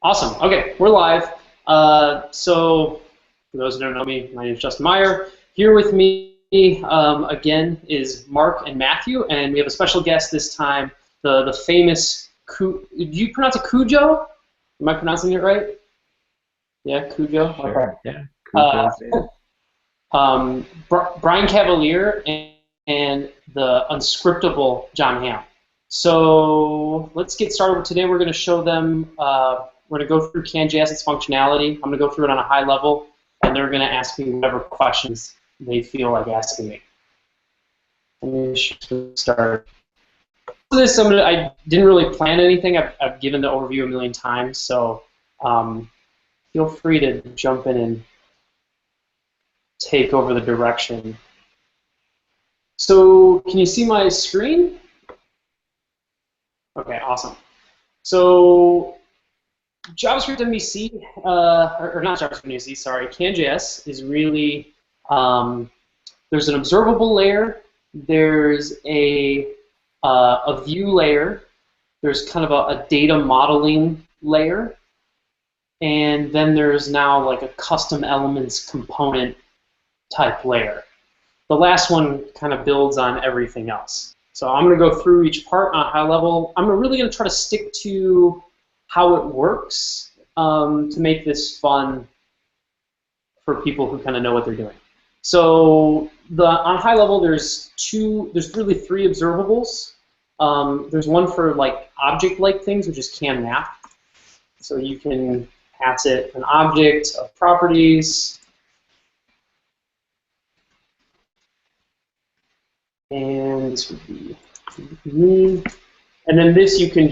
Awesome. Okay, we're live. So, for those who don't know me, my name is Justin Meyer. Here with me again is Mark and Matthew, and we have a special guest this time, the famous. Do you pronounce it Cujo? Am I pronouncing it right? Yeah, Cujo. Sure. Okay. Yeah. Brian Cavalier and the unscriptable John Hann. So let's get started. Today we're going to show them, we're going to go through CanJS, its functionality. I'm going to go through it on a high level, and they're going to ask me whatever questions they feel like asking me. Let me start. This, I didn't really plan anything. I've given the overview a million times, so feel free to jump in and take over the direction. So can you see my screen? Okay, awesome. So JavaScript MVC, or not JavaScript MVC, sorry, CanJS is really, there's an observable layer, there's a view layer, there's kind of a data modeling layer, and then there's now like a custom elements component type layer. The last one kind of builds on everything else. So I'm going to go through each part on a high level. I'm really going to try to stick to how it works to make this fun for people who kind of know what they're doing. So on high level, there's really three observables. There's one for like object-like things, which is CanMap. So you can pass it an object of properties. And this would be me. And then this you can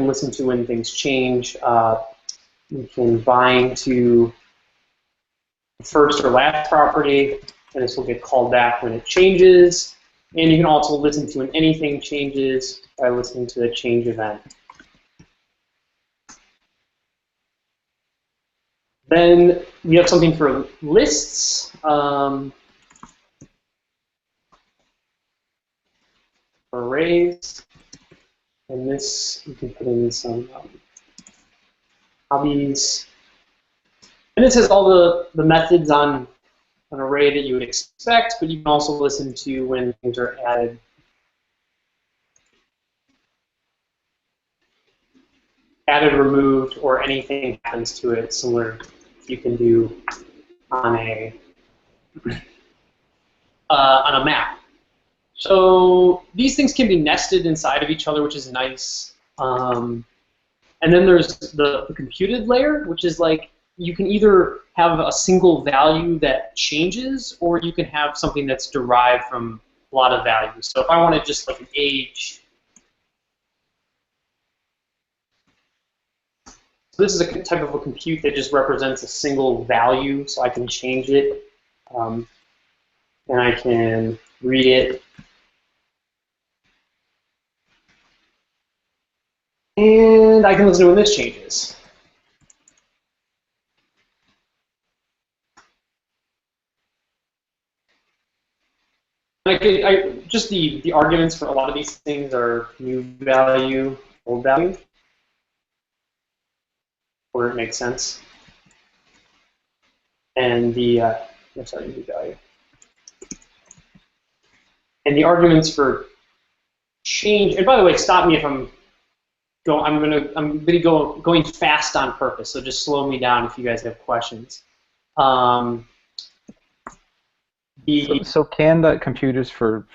listen to when things change. You can bind to the first or last property, and this will get called back when it changes. And you can also listen to when anything changes by listening to the change event. Then we have something for lists. Arrays, and this you can put in some hobbies, and this has all the methods on an array that you would expect, but you can also listen to when things are added, removed, or anything happens to it, similar you can do on a map. So these things can be nested inside of each other, which is nice. And then there's the computed layer, which is like you can either have a single value that changes, or you can have something that's derived from a lot of values. So if I wanted just like an age, so this is a type of a compute that just represents a single value, so I can change it, and I can read it. And I can listen to when this changes. Just the arguments for a lot of these things are new value, old value, where it makes sense. And the new value. And the arguments for change. And by the way, stop me if I'm going fast on purpose, so just slow me down if you guys have questions. So can compute is for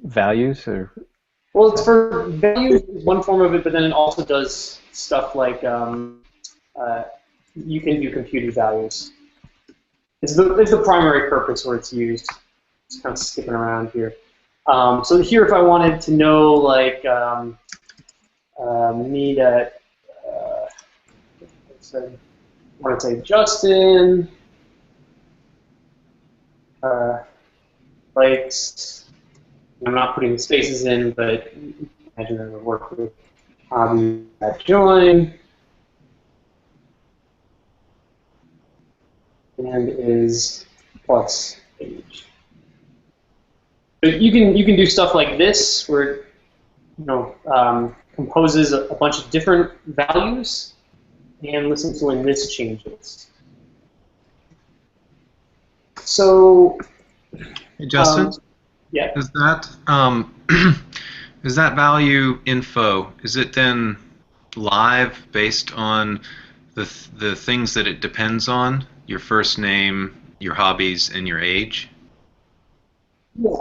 values, or? Well, it's for values, one form of it, but then it also does stuff like you can do computed values. It's the primary purpose where it's used. Just kind of skipping around here. So here, if I wanted to know like me that I want to say Justin likes. I'm not putting the spaces in, but imagine that would work with join and is plus age. But you can do stuff like this where it composes a bunch of different values and listen to when this changes. So, Hey, Justin, yeah. is that is that value info? Is it then live based on the things that it depends on? Your first name, your hobbies, and your age? Yeah.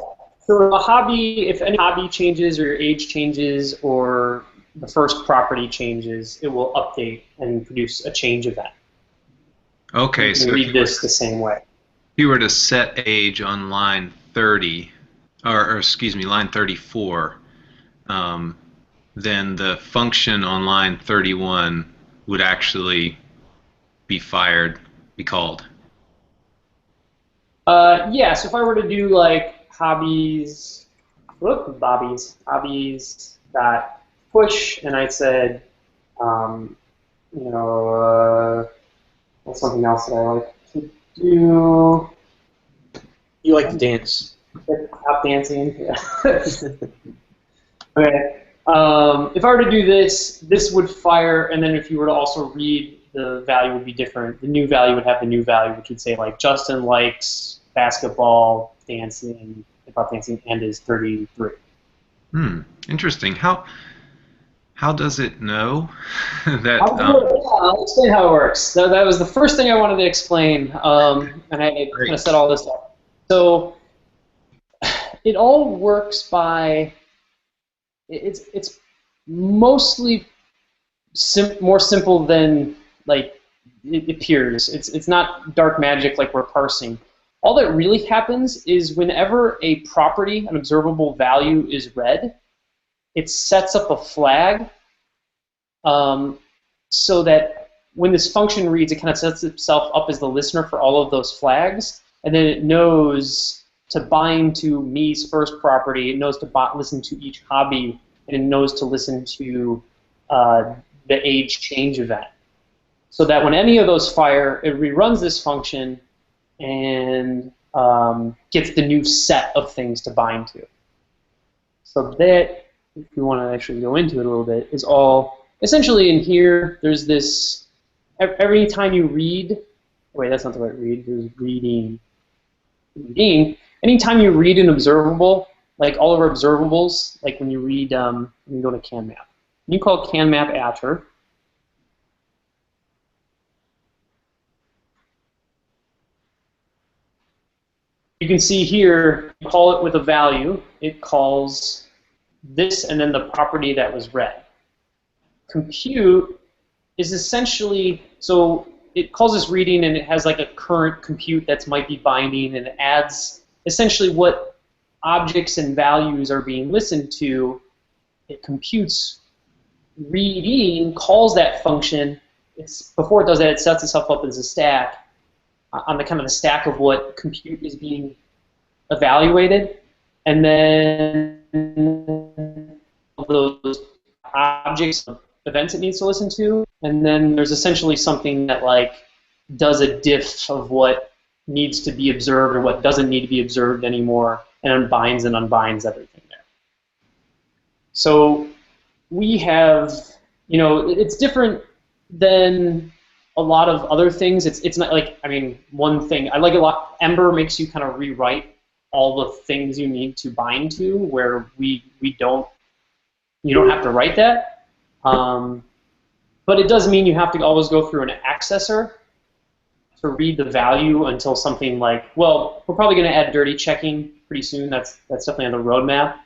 So a hobby, if any hobby changes or your age changes or the first property changes, it will update and produce a change event. Okay, You can so read this the same way. if you were to set age on line 30, or excuse me, line 34, then the function on line 31 would actually be fired, be called. Yeah, so if I were to do like hobbies dot push, and I said, you know, what's something else that I like to do? You like to dance. Tap dancing. Yeah. Okay. If I were to do this, this would fire, and then if you were to also read, the value would be different. The new value would have the new value, which would say like Justin likes basketball, dancing, hip-hop dancing, and is 33. Interesting. How does it know that? I'll explain how it works. That was the first thing I wanted to explain, and I kind of set all this up. So it all works by, it's mostly more simple than like it appears. It's not dark magic like we're parsing. All that really happens is whenever a property, an observable value is read, it sets up a flag so that when this function reads, it kind of sets itself up as the listener for all of those flags, and then it knows to bind to me's first property, it knows to listen to each hobby, and it knows to listen to the age change event. So that when any of those fire, it reruns this function and gets the new set of things to bind to. So that, if you want to actually go into it a little bit, is all essentially in here. There's this, every time you read, wait, that's not the right read, there's reading. Anytime you read an observable, like all of our observables, like when you read, when you go to CanMap, you call CanMap after. You can see here, you call it with a value, it calls this and then the property that was read. Compute is essentially, so it calls this reading and it has like a current compute that might be binding, and it adds essentially what objects and values are being listened to. It computes reading, calls that function. Before it does that, it sets itself up as a stack on the kind of the stack of what compute is being evaluated, and then those objects, events it needs to listen to, and then there's essentially something that like does a diff of what needs to be observed or what doesn't need to be observed anymore, and unbinds everything there. So we have, it's different than a lot of other things. It's not like, I mean, one thing I like a lot, Ember makes you kind of rewrite all the things you need to bind to, where you don't have to write that. But it does mean you have to always go through an accessor to read the value until something like, well, we're probably going to add dirty checking pretty soon. That's definitely on the roadmap.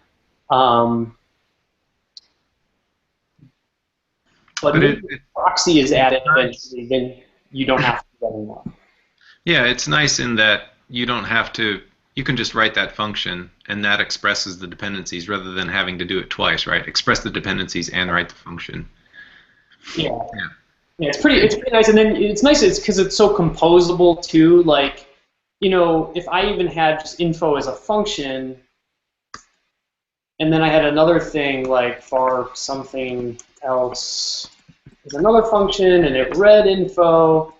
But if proxy is added eventually, then you don't have to do that anymore. Yeah, it's nice in that you don't have to, you can just write that function and that expresses the dependencies rather than having to do it twice, right? Express the dependencies and write the function. Yeah, it's pretty nice, and then it's nice because it's so composable too. Like, if I even had just info as a function, and then I had another thing like for something else is another function, and it read info,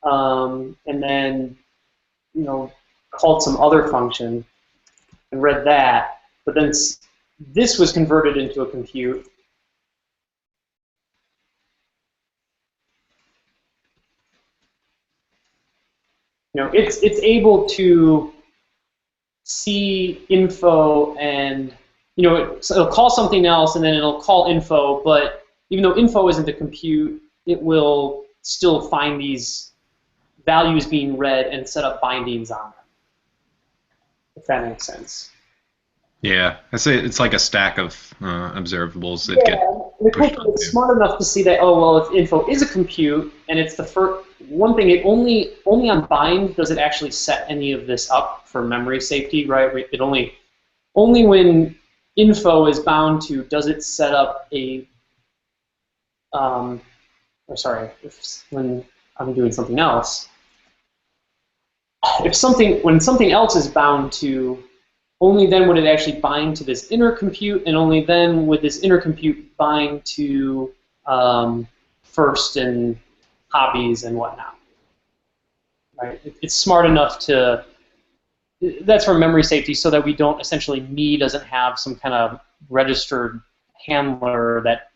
and then called some other function and read that, but then this was converted into a compute. it's able to see info and so it'll call something else and then it'll call info, but even though info isn't the compute, it will still find these values being read and set up bindings on them, if that makes sense. Yeah, I say it's like a stack of observables that get pushed onto. It's smart enough to see that, oh, well, if info is a compute, and it's the first one thing, it only on bind does it actually set any of this up for memory safety, right? It only when info is bound to does it set up a, when I'm doing something else. When something else is bound to, only then would it actually bind to this inner compute, and only then would this inner compute bind to first and hobbies and whatnot. Right? It's smart enough to. That's for memory safety, so that we don't essentially doesn't have some kind of registered handler that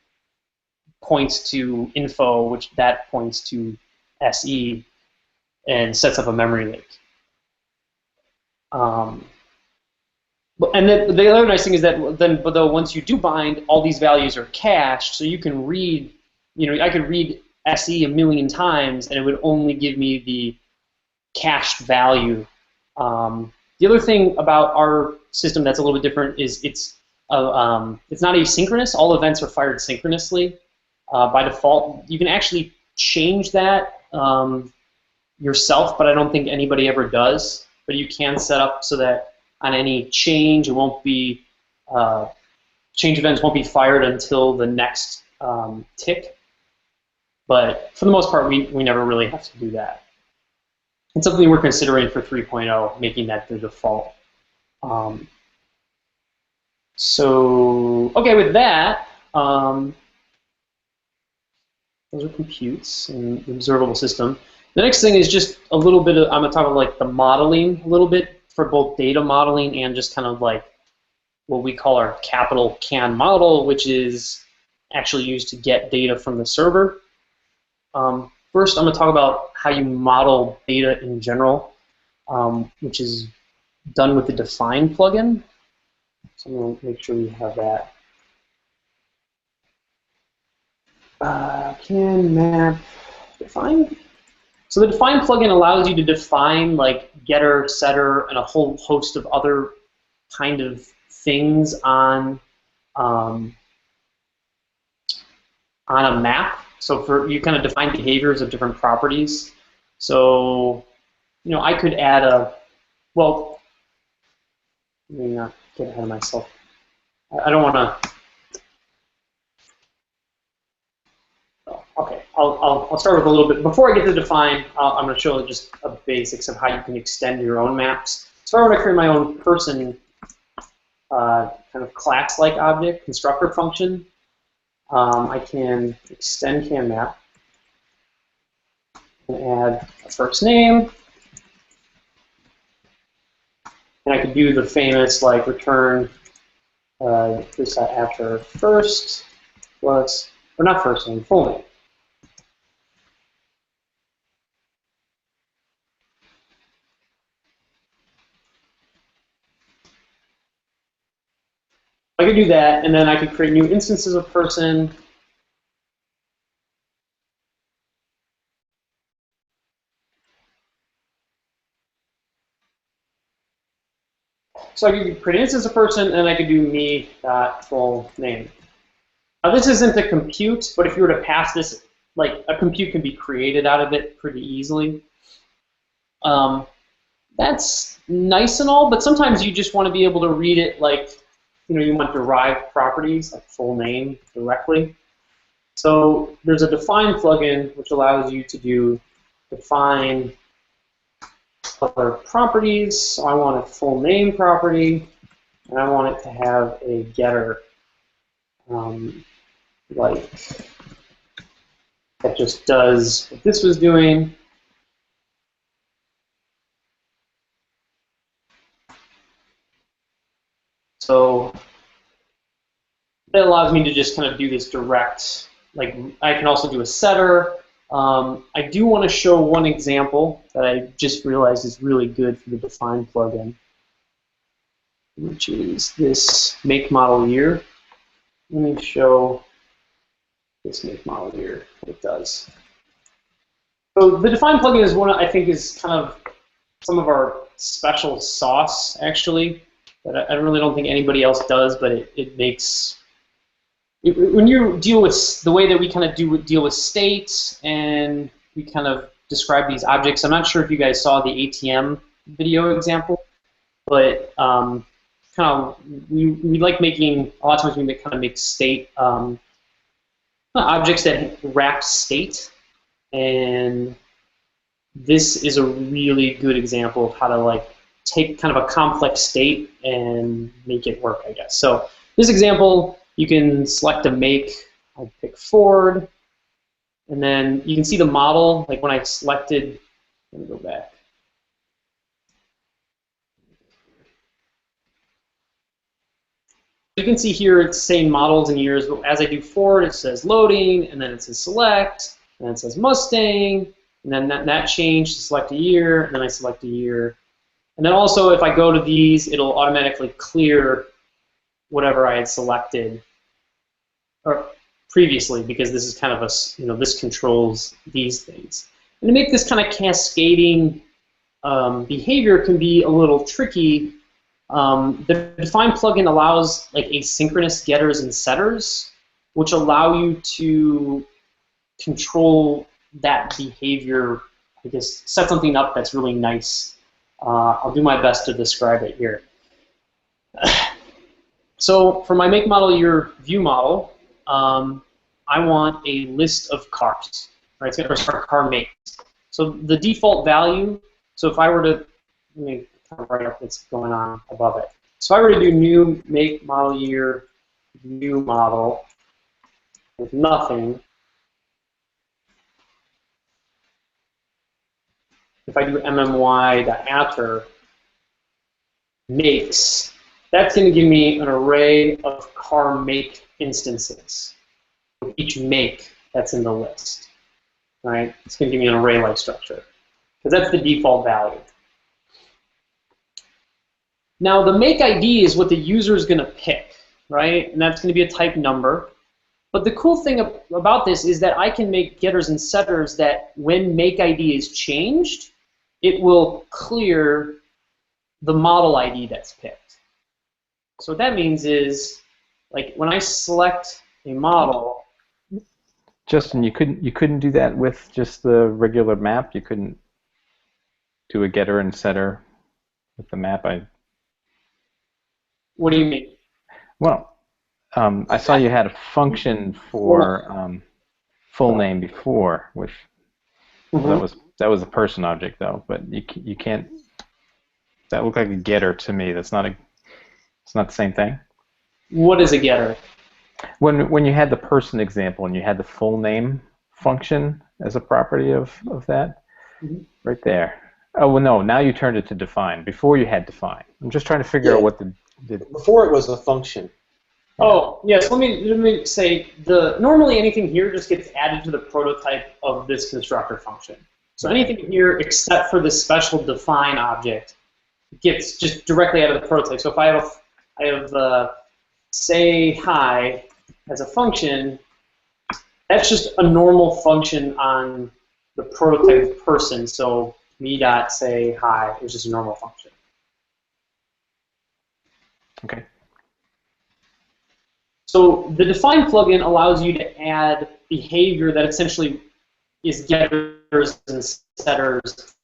points to info, which that points to SE, and sets up a memory leak. And then the other nice thing is that though once you do bind, all these values are cached, so you can read. I could read SE a million times, and it would only give me the cached value. The other thing about our system that's a little bit different is it's not asynchronous. All events are fired synchronously by default. You can actually change that yourself, but I don't think anybody ever does. But you can set up so that on any change, it won't be change events won't be fired until the next tick. But for the most part, we never really have to do that. It's something we're considering for 3.0, making that the default. So okay, with that, those are computes and the observable system. The next thing is just a little bit of, I'm going to talk about like the modeling a little bit for both data modeling and just kind of like what we call our capital CAN model, which is actually used to get data from the server. First, I'm going to talk about how you model data in general, which is done with the define plugin. So I'm going to make sure we have that. Can map define. So the define plugin allows you to define like getter, setter, and a whole host of other kind of things on a map. So you kind of define behaviors of different properties. So I could add well, let me not get ahead of myself. I don't want to. Okay, I'll start with a little bit. Before I get to define, I'm going to show just a basics of how you can extend your own maps. So I want to create my own person kind of class-like object, constructor function. I can extend CanMap and add a first name. And I could do the famous like return this after first plus, or not first name, full name. I could do that, and then I could create new instances of person. So I could create an instance of person, and I could do me.full name. Now this isn't a compute, but if you were to pass this, like a compute can be created out of it pretty easily. That's nice and all, but sometimes you just want to be able to read it like, you want derived properties like full name directly. So there's a define plugin which allows you to do define other properties. So I want a full name property, and I want it to have a getter like that just does what this was doing. So that allows me to just kind of do this direct, like I can also do a setter, I do want to show one example that I just realized is really good for the define plugin, which is this make model year. Let me show this make model year, what it does. So the define plugin is one I think is kind of some of our special sauce, actually, that I really don't think anybody else does, but it makes... when you deal with the way that we kind of deal with states and we kind of describe these objects, I'm not sure if you guys saw the ATM video example, but kind of we like making, a lot of times we kind of make state objects that wrap state, and this is a really good example of how to like take kind of a complex state and make it work, I guess. So this example, you can select a make. I'll pick Ford, and then you can see the model. Like when I selected, let me go back. You can see here it's saying models and years, but as I do Ford, it says loading, and then it says select, and then it says Mustang, and then that changed to select a year, and then I select a year. And then also, if I go to these, it'll automatically clear whatever I had selected or previously, because this is kind of a, this controls these things. And to make this kind of cascading behavior can be a little tricky. The define plugin allows like asynchronous getters and setters, which allow you to control that behavior. I guess set something up that's really nice. I'll do my best to describe it here. So for my make model year view model, I want a list of cars, right? It's going to start car makes. So the default value, so if I were to, let me kind of write up what's going on above it. So if I were to do new make model year view model with nothing, if I do mmY.after makes, that's going to give me an array of car make instances. Each make that's in the list, right? It's going to give me an array-like structure, because that's the default value. Now, the make ID is what the user is going to pick, right? And that's going to be a type number. But the cool thing about this is that I can make getters and setters that when make ID is changed, it will clear the model ID that's picked. So what that means is, like when I select a model. Justin, you couldn't do that with just the regular map. You couldn't do a getter and setter with the map. What do you mean? Well, I saw you had a function for full name before, which that was a person object though. But you can't. That looked like a getter to me. That's not a. It's not the same thing. What is a getter? When you had the person example and you had the full name function as a property of that, right there. Oh well, no. Now you turned it to define. Before you had define. I'm just trying to figure out what the. Before it was a function. Oh yes. Let me say normally anything here just gets added to the prototype of this constructor function. So anything here except for this special define object gets just directly out of the prototype. So if I have say hi as a function, that's just a normal function on the prototype person. So me.say hi is just a normal function. Okay. So the define plugin allows you to add behavior that essentially is getters and setters.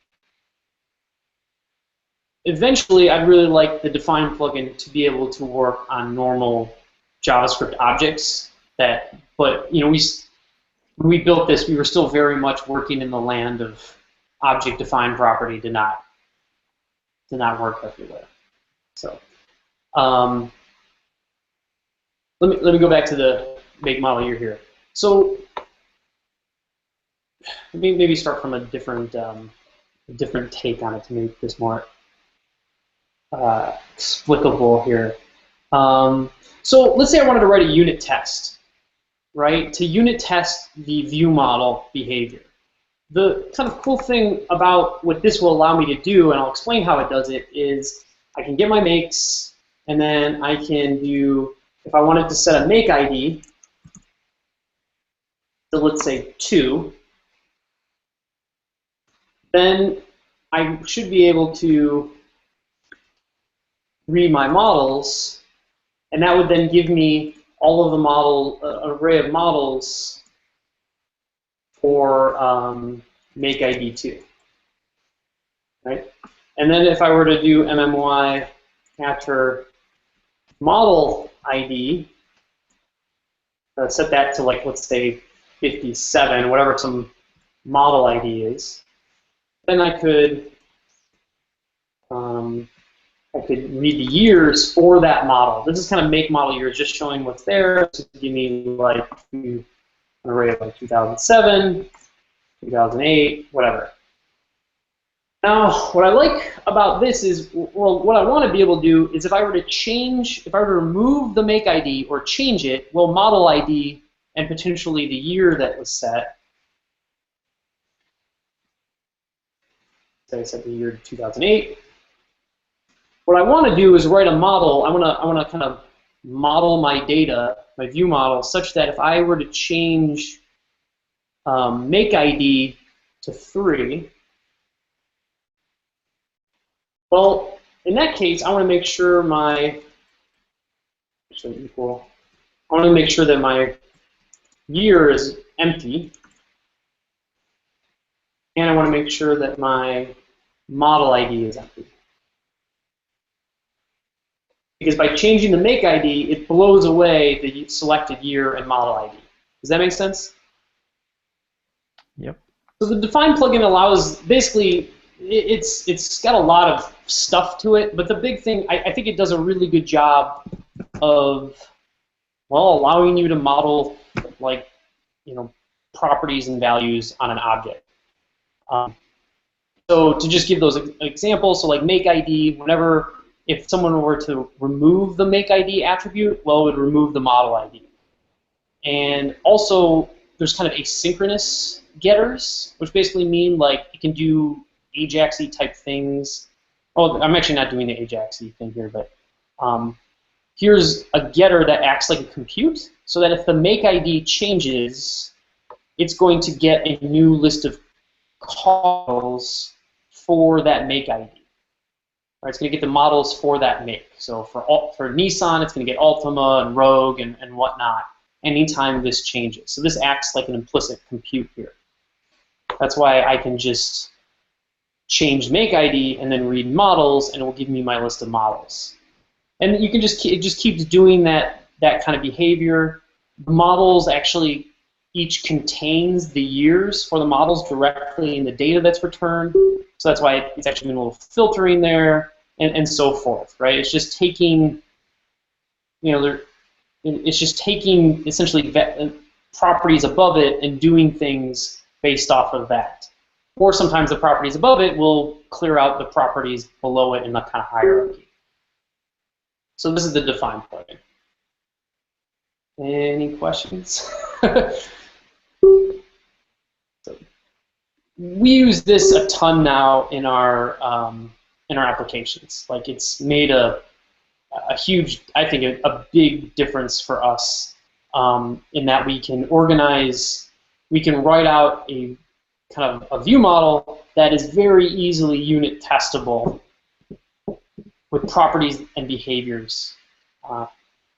Eventually, I'd really like the define plugin to be able to work on normal JavaScript objects. But when we built this, we were still very much working in the land of object defined property did not work everywhere. So let me go back to the make model year here. So let me maybe start from a different take on it to make this more explicable here. So let's say I wanted to write a unit test, right? To unit test the view model behavior. the kind of cool thing about what this will allow me to do, and I'll explain how it does it, is I can get my makes, and then I can do, if I wanted to set a make ID, so let's say 2, then I should be able to read my models, and that would then give me all of the model, array of models for make ID 2, right? And then if I were to do MMY after model ID, set that to, like, let's say 57, whatever some model ID is, then I could read the years for that model. This is kind of make model years, just showing what's there to give me like an array of like 2007, 2008, whatever. Now, what I like about this is, well, what I want to be able to do is if I were to remove the make ID or change it, well, model ID and potentially the year that was set. So I set the year to 2008. What I want to do is write a model. I want to kind of model my data, my view model, such that if I were to change make ID to 3, well, in that case, I want to make sure I want to make sure that my year is empty, and I want to make sure that my model ID is empty. Because by changing the make ID, it blows away the selected year and model ID. Does that make sense? Yep. So the define plugin allows, basically, it's got a lot of stuff to it, but the big thing, I think it does a really good job of, well, allowing you to model, like, properties and values on an object. So to just give those examples, so like make ID, if someone were to remove the make ID attribute, well, it would remove the model ID. And also, there's kind of asynchronous getters, which basically mean like it can do Ajax-y type things. Oh, I'm actually not doing the Ajax-y thing here, but here's a getter that acts like a compute, so that if the make ID changes, it's going to get a new list of calls for that make ID. Right, it's going to get the models for that make. So for Nissan, it's going to get Altima and Rogue and whatnot anytime this changes. So this acts like an implicit compute here. That's why I can just change make ID and then read models, and it will give me my list of models. And you can it just keeps doing that kind of behavior. The models actually each contains the years for the models directly in the data that's returned. So that's why it's actually doing a little filtering there, and so forth, right? It's just taking, it's just taking essentially properties above it and doing things based off of that. Or sometimes the properties above it will clear out the properties below it in a kind of hierarchy. So this is the define plugin. Any questions? So we use this a ton now in our applications. Like, it's made a huge, I think, a big difference for us in that we can organize, we can write out a kind of a view model that is very easily unit testable with properties and behaviors. I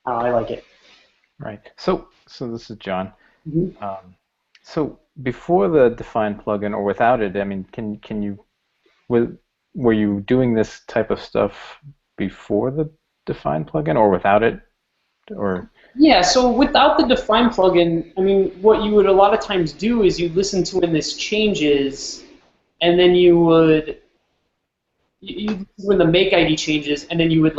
like it. Right. So this is John. Mm-hmm. So before the define plugin or without it, I mean, can you were you doing this type of stuff before the define plugin or without it, or? Yeah. So without the define plugin, I mean, what you would a lot of times do is you listen to when this changes, and then you would when the make ID changes, and then you would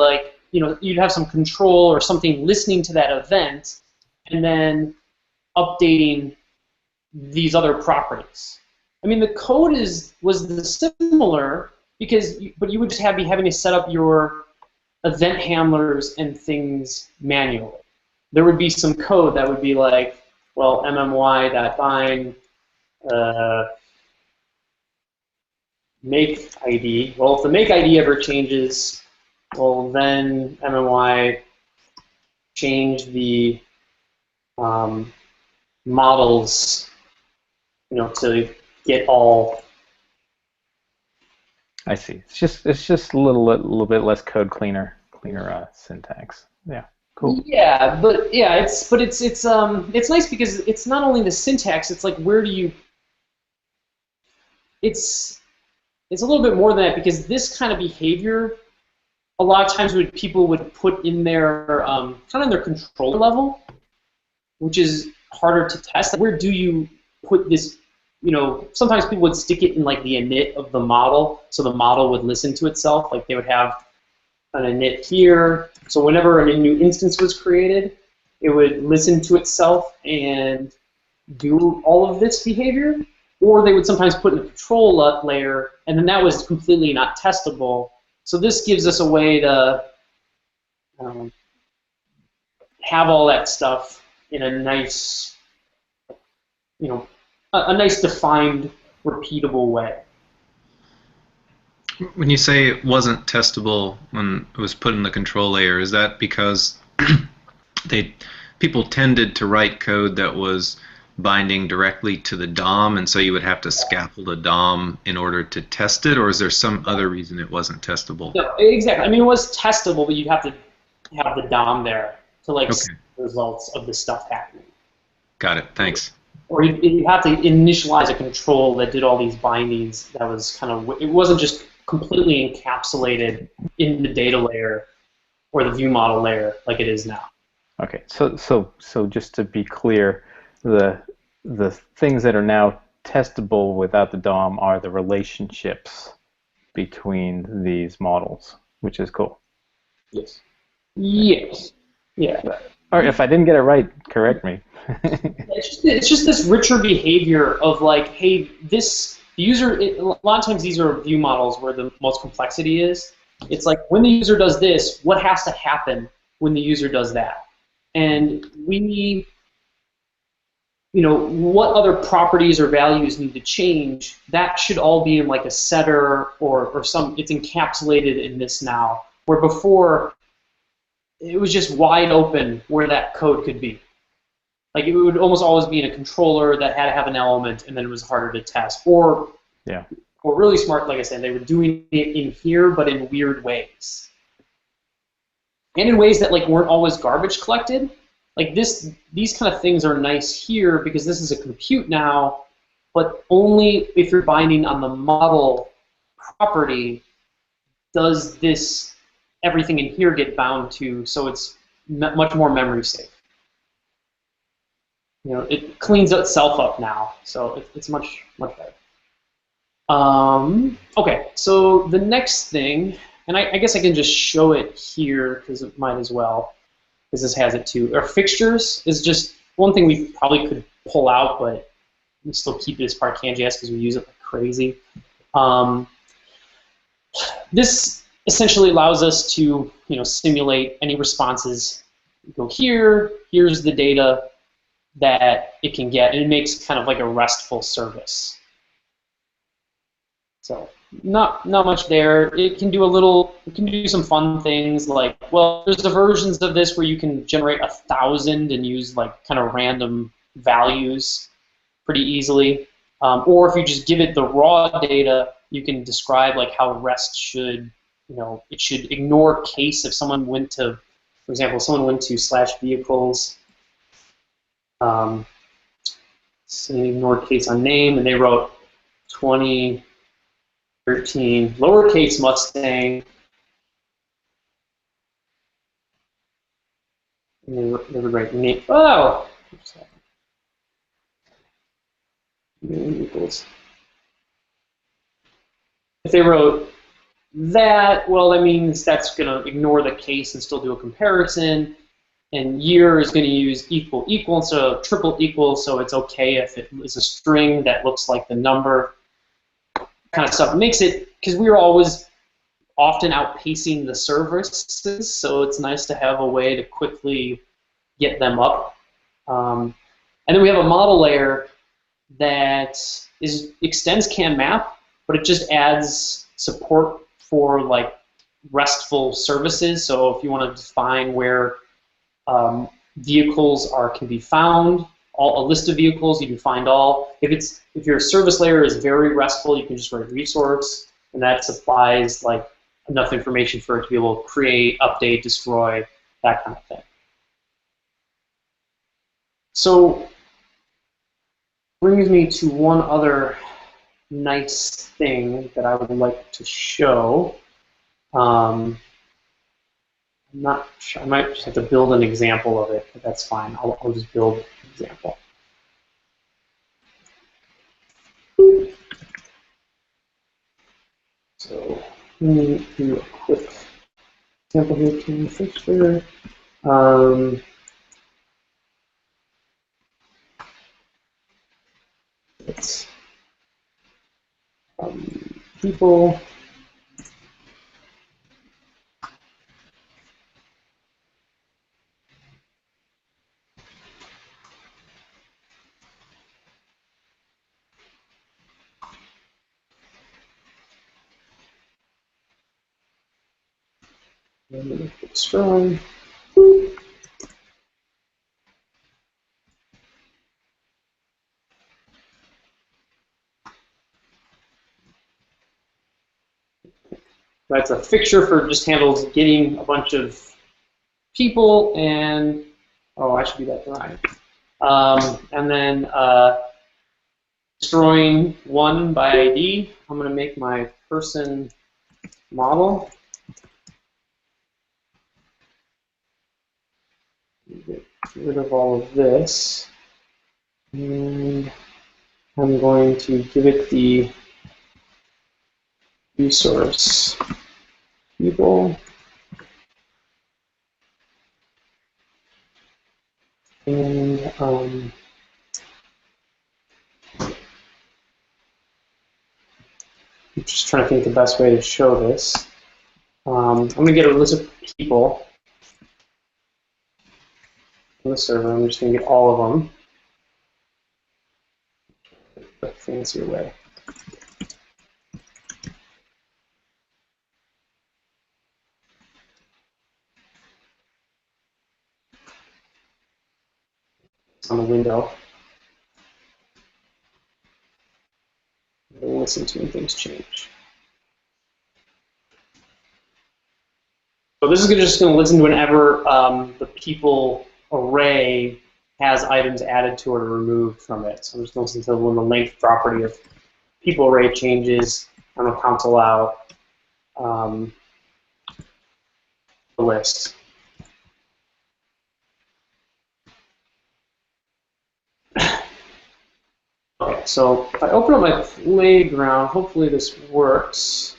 you'd have some control or something listening to that event, and then updating these other properties. I mean, the code was similar but you would just be having to set up your event handlers and things manually. There would be some code that would be like, well, MMY.bind make ID. Well, if the make ID ever changes, well, then MMY change the models, to get all. I see. It's just a little bit less cleaner syntax. Yeah. Cool. Yeah, but it's nice because it's not only the syntax. It's like where do you. It's a little bit more than that because this kind of behavior, a lot of times people would put in their kind of in their controller level, which is harder to test. Where do you put this? Sometimes people would stick it in like the init of the model, so the model would listen to itself. Like they would have an init here, so whenever a new instance was created, it would listen to itself and do all of this behavior. Or they would sometimes put in a control layer, and then that was completely not testable. So this gives us a way to have all that stuff in a nice, a nice defined, repeatable way. When you say it wasn't testable when it was put in the control layer, is that because people tended to write code that was binding directly to the DOM, and so you would have to scaffold a DOM in order to test it, or is there some other reason it wasn't testable? No, exactly. I mean, it was testable, but you'd have to have the DOM there to see the results of the stuff happening. Got it. Thanks. Or you have to initialize a control that did all these bindings. That was it wasn't just completely encapsulated in the data layer or the view model layer like it is now. Okay, so just to be clear, the things that are now testable without the DOM are the relationships between these models, which is cool. Yes. Yes. Yeah. Or if I didn't get it right, correct me. It's just this richer behavior of like, hey, the user. A lot of times these are view models where the most complexity is. It's like when the user does this, what has to happen when the user does that, and we. What other properties or values need to change, that should all be in like a setter or some, it's encapsulated in this now, where before it was just wide open where that code could be. Like it would almost always be in a controller that had to have an element and then it was harder to test. Or really smart, like I said, they were doing it in here but in weird ways. And in ways that like weren't always garbage collected. Like these kind of things are nice here because this is a compute now, but only if you're binding on the model property does everything in here get bound to, so it's much more memory safe. It cleans itself up now, so it's much better. Okay, so the next thing, and I guess I can just show it here because it might as well. Because this has it too. Our fixtures is just one thing we probably could pull out, but we still keep it as part of CanJS because we use it like crazy. This essentially allows us to simulate any responses. You go here, here's the data that it can get, and it makes kind of like a RESTful service. So not much there. It can do some fun things like, well, there's the versions of this where you can generate 1,000 and use like kind of random values pretty easily. Or if you just give it the raw data, you can describe like how REST should, it should ignore case if someone went to, for example, someone went to /vehicles, so they ignored case on name and they wrote 2013 lowercase Mustang. And they would write name. Oh, equals. If they wrote that, well, that means that's going to ignore the case and still do a comparison. And year is going to use equal instead of triple equal, so it's okay if it is a string that looks like the number. Kind of stuff makes it, because we were always often outpacing the services, so it's nice to have a way to quickly get them up. And then we have a model layer that extends CanMap, but it just adds support for like RESTful services. So if you want to define where vehicles can be found, a list of vehicles, you can find all. If your service layer is very RESTful, you can just write resource, and that supplies like enough information for it to be able to create, update, destroy, that kind of thing. So brings me to one other nice thing that I would like to show. I'm not sure. I might just have to build an example of it, but that's fine. I'll just build an example. So let me do a quick example here to fixture. It's people. Strong. That's a fixture for just handles getting a bunch of people and, oh, I should do that right. And then destroying one by ID. I'm going to make my person model. Get rid of all of this. And I'm going to give it the resource people. And I'm just trying to think the best way to show this. I'm going to get a list of people on the server. I'm just going to get all of them. A fancier way. On the window. We'll listen to when things change. So this is just going to listen to whenever the people array has items added to it or removed from it. So I'm just going to listen to when the length property of people array changes. I'm going to console out the list. Okay, so if I open up my playground, hopefully this works.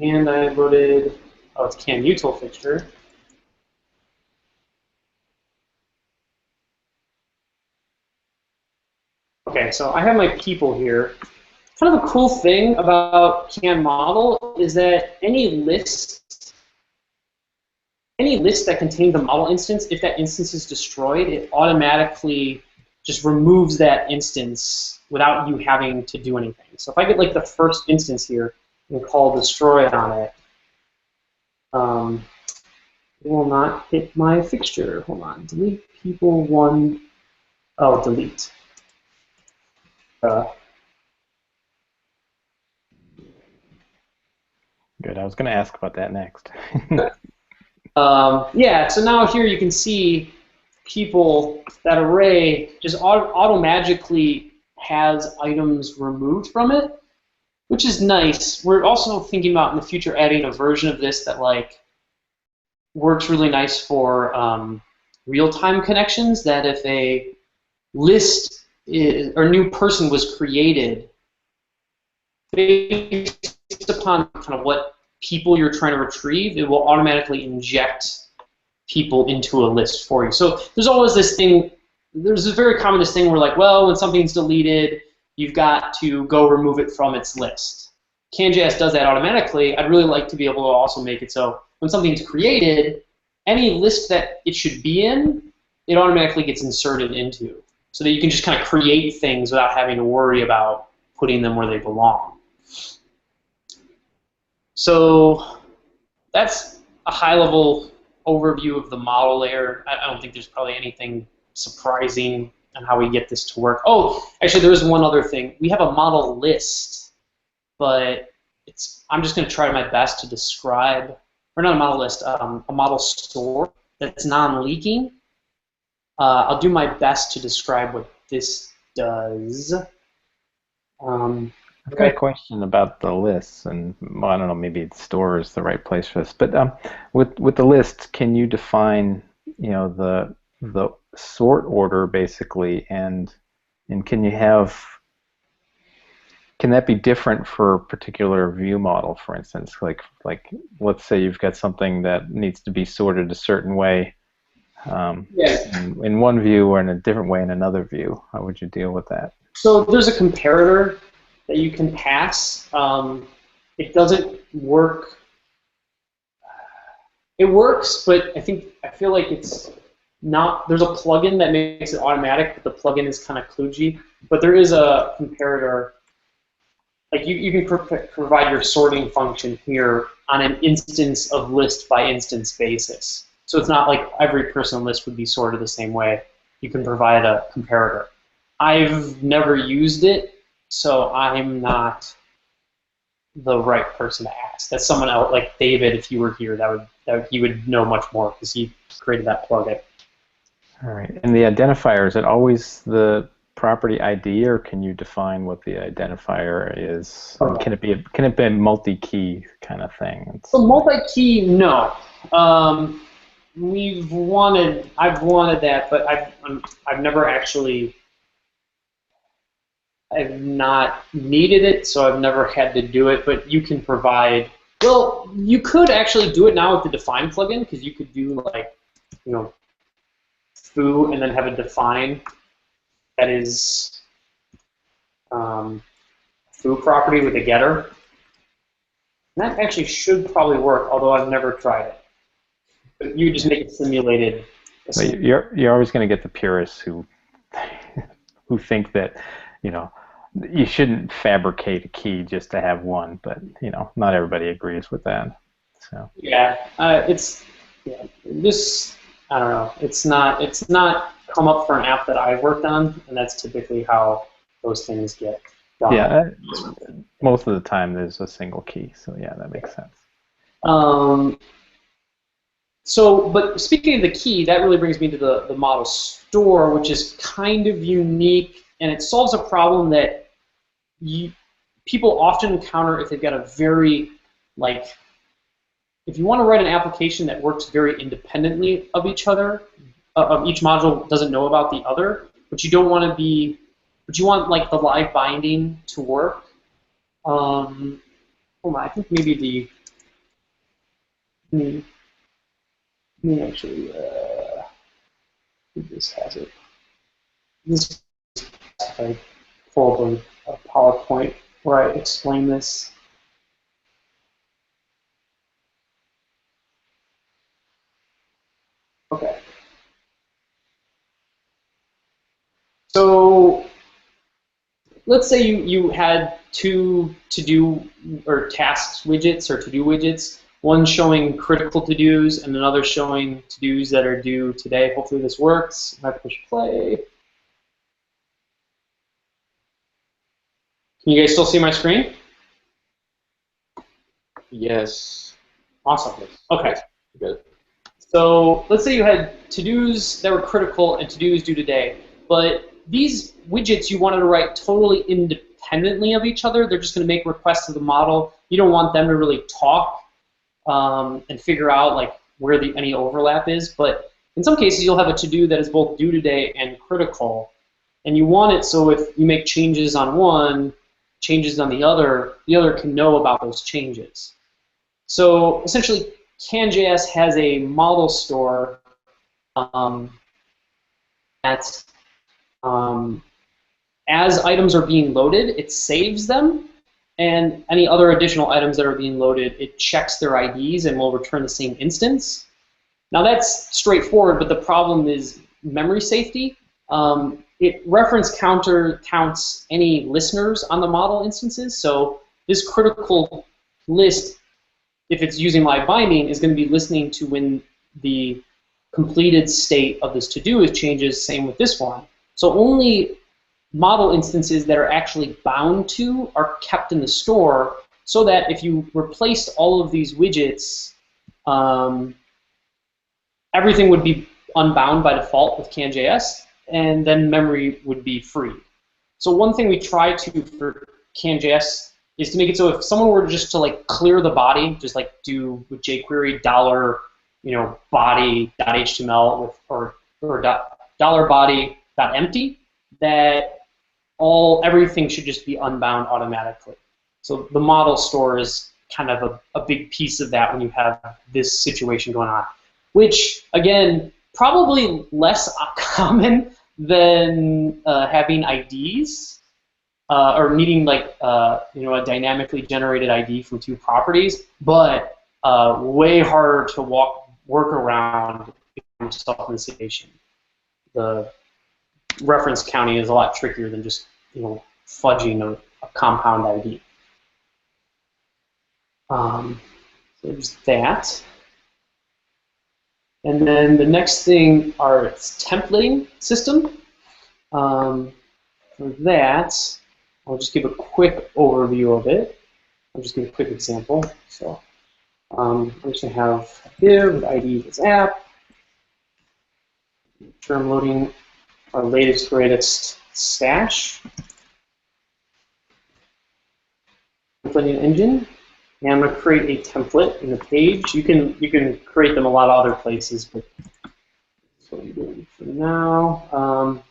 And I loaded, oh, it's CanUtil fixture. Okay, so I have my people here. Kind of a cool thing about CanModel is that any list that contains the model instance, if that instance is destroyed, it automatically just removes that instance without you having to do anything. So if I get like the first instance here and call destroy on it, it will not hit my fixture. Hold on, delete people one, oh, delete. Good, I was going to ask about that next. Yeah, so now here you can see people, that array just auto-magically has items removed from it, which is nice. We're also thinking about in the future adding a version of this that like works really nice for real-time connections, that if a list or new person was created based upon kind of what people you're trying to retrieve, it will automatically inject people into a list for you. So there's always this thing, there's a very common this thing where like, well, when something's deleted, you've got to go remove it from its list. CanJS does that automatically. I'd really like to be able to also make it so when something's created, any list that it should be in, it automatically gets inserted into. so that you can just kind of create things without having to worry about putting them where they belong. So that's a high-level overview of the model layer. I don't think there's probably anything surprising on how we get this to work. Oh, actually, there is one other thing. We have a model list, but I'm just going to try my best to describe, or not a model list, a model store that's non-leaking. I'll do my best to describe what this does. I've got a question about the lists, and well, I don't know, maybe store is the right place for this. But with the lists, can you define, the sort order basically, and can that be different for a particular view model, for instance? Like let's say you've got something that needs to be sorted a certain way. In one view or in a different way in another view. How would you deal with that? So there's a comparator that you can pass. It doesn't work. It works, but I feel like it's not. There's a plugin that makes it automatic, but the plugin is kind of kludgy. But there is a comparator. Like you can provide your sorting function here on an instance of list by instance basis. So it's not like every person list would be sorted the same way. You can provide a comparator. I've never used it, so I'm not the right person to ask. That's someone else, like David, if you were here, he would know much more because he created that plugin. All right. And the identifier, is it always the property ID, or can you define what the identifier is? Can it be a multi-key kind of thing? So multi-key, no. I've wanted that, but I've never actually. I've not needed it, so I've never had to do it. But you can provide. Well, you could actually do it now with the define plugin, because you could do like, foo and then have a define that is foo property with a getter. And that actually should probably work, although I've never tried it. But you just make it simulated. But you're always going to get the purists who think that you shouldn't fabricate a key just to have one, but not everybody agrees with that. So yeah, I don't know. It's not come up for an app that I've worked on, and that's typically how those things get done. Yeah, most of the time there's a single key, so yeah, that makes sense. But speaking of the key, that really brings me to the model store, which is kind of unique, and it solves a problem that people often encounter if they've got a very, if you want to write an application that works very independently of each other, of each module doesn't know about the other, but you don't want to be, but you want the live binding to work. Hold on, I think maybe let me actually, this has it. This I pull up a PowerPoint where I explain this. Okay. So let's say you had two to-do or tasks widgets or to-do widgets. One showing critical to-dos and another showing to-dos that are due today. Hopefully this works. If I push play. Can you guys still see my screen? Yes. Awesome. Okay. Good. So let's say you had to-dos that were critical and to-dos due today, but these widgets you wanted to write totally independently of each other. They're just going to make requests to the model. You don't want them to really talk and figure out where any overlap is. But in some cases, you'll have a to-do that is both due today and critical, and you want it so if you make changes on one, changes on the other can know about those changes. So essentially, CanJS has a model store that as items are being loaded, it saves them, and any other additional items that are being loaded, it checks their IDs and will return the same instance. Now that's straightforward, but the problem is memory safety. it reference counter counts any listeners on the model instances. So this critical list, if it's using live binding, is going to be listening to when the completed state of this to-do changes. Same with this one. So only model instances that are actually bound to are kept in the store, so that if you replaced all of these widgets, everything would be unbound by default with CanJS, and then memory would be free. So one thing we try to for CanJS is to make it so if someone were just to like clear the body, just like do with jQuery $body.html with or $body.empty, that everything should just be unbound automatically. So the model store is kind of a big piece of that when you have this situation going on, which again probably less common than having IDs or needing like a dynamically generated ID from two properties, but way harder to work around in self-initiation. The reference counting is a lot trickier than just fudging a compound ID. So there's that. And then the next thing are its templating system. For that, I'll just give a quick overview of it. I'll just give a quick example. So I'm just going to have here with ID as app. Make sure I'm loading our latest, greatest stash templating engine. And I'm going to create a template in the page. You can create them a lot of other places, but that's what I'm doing for now.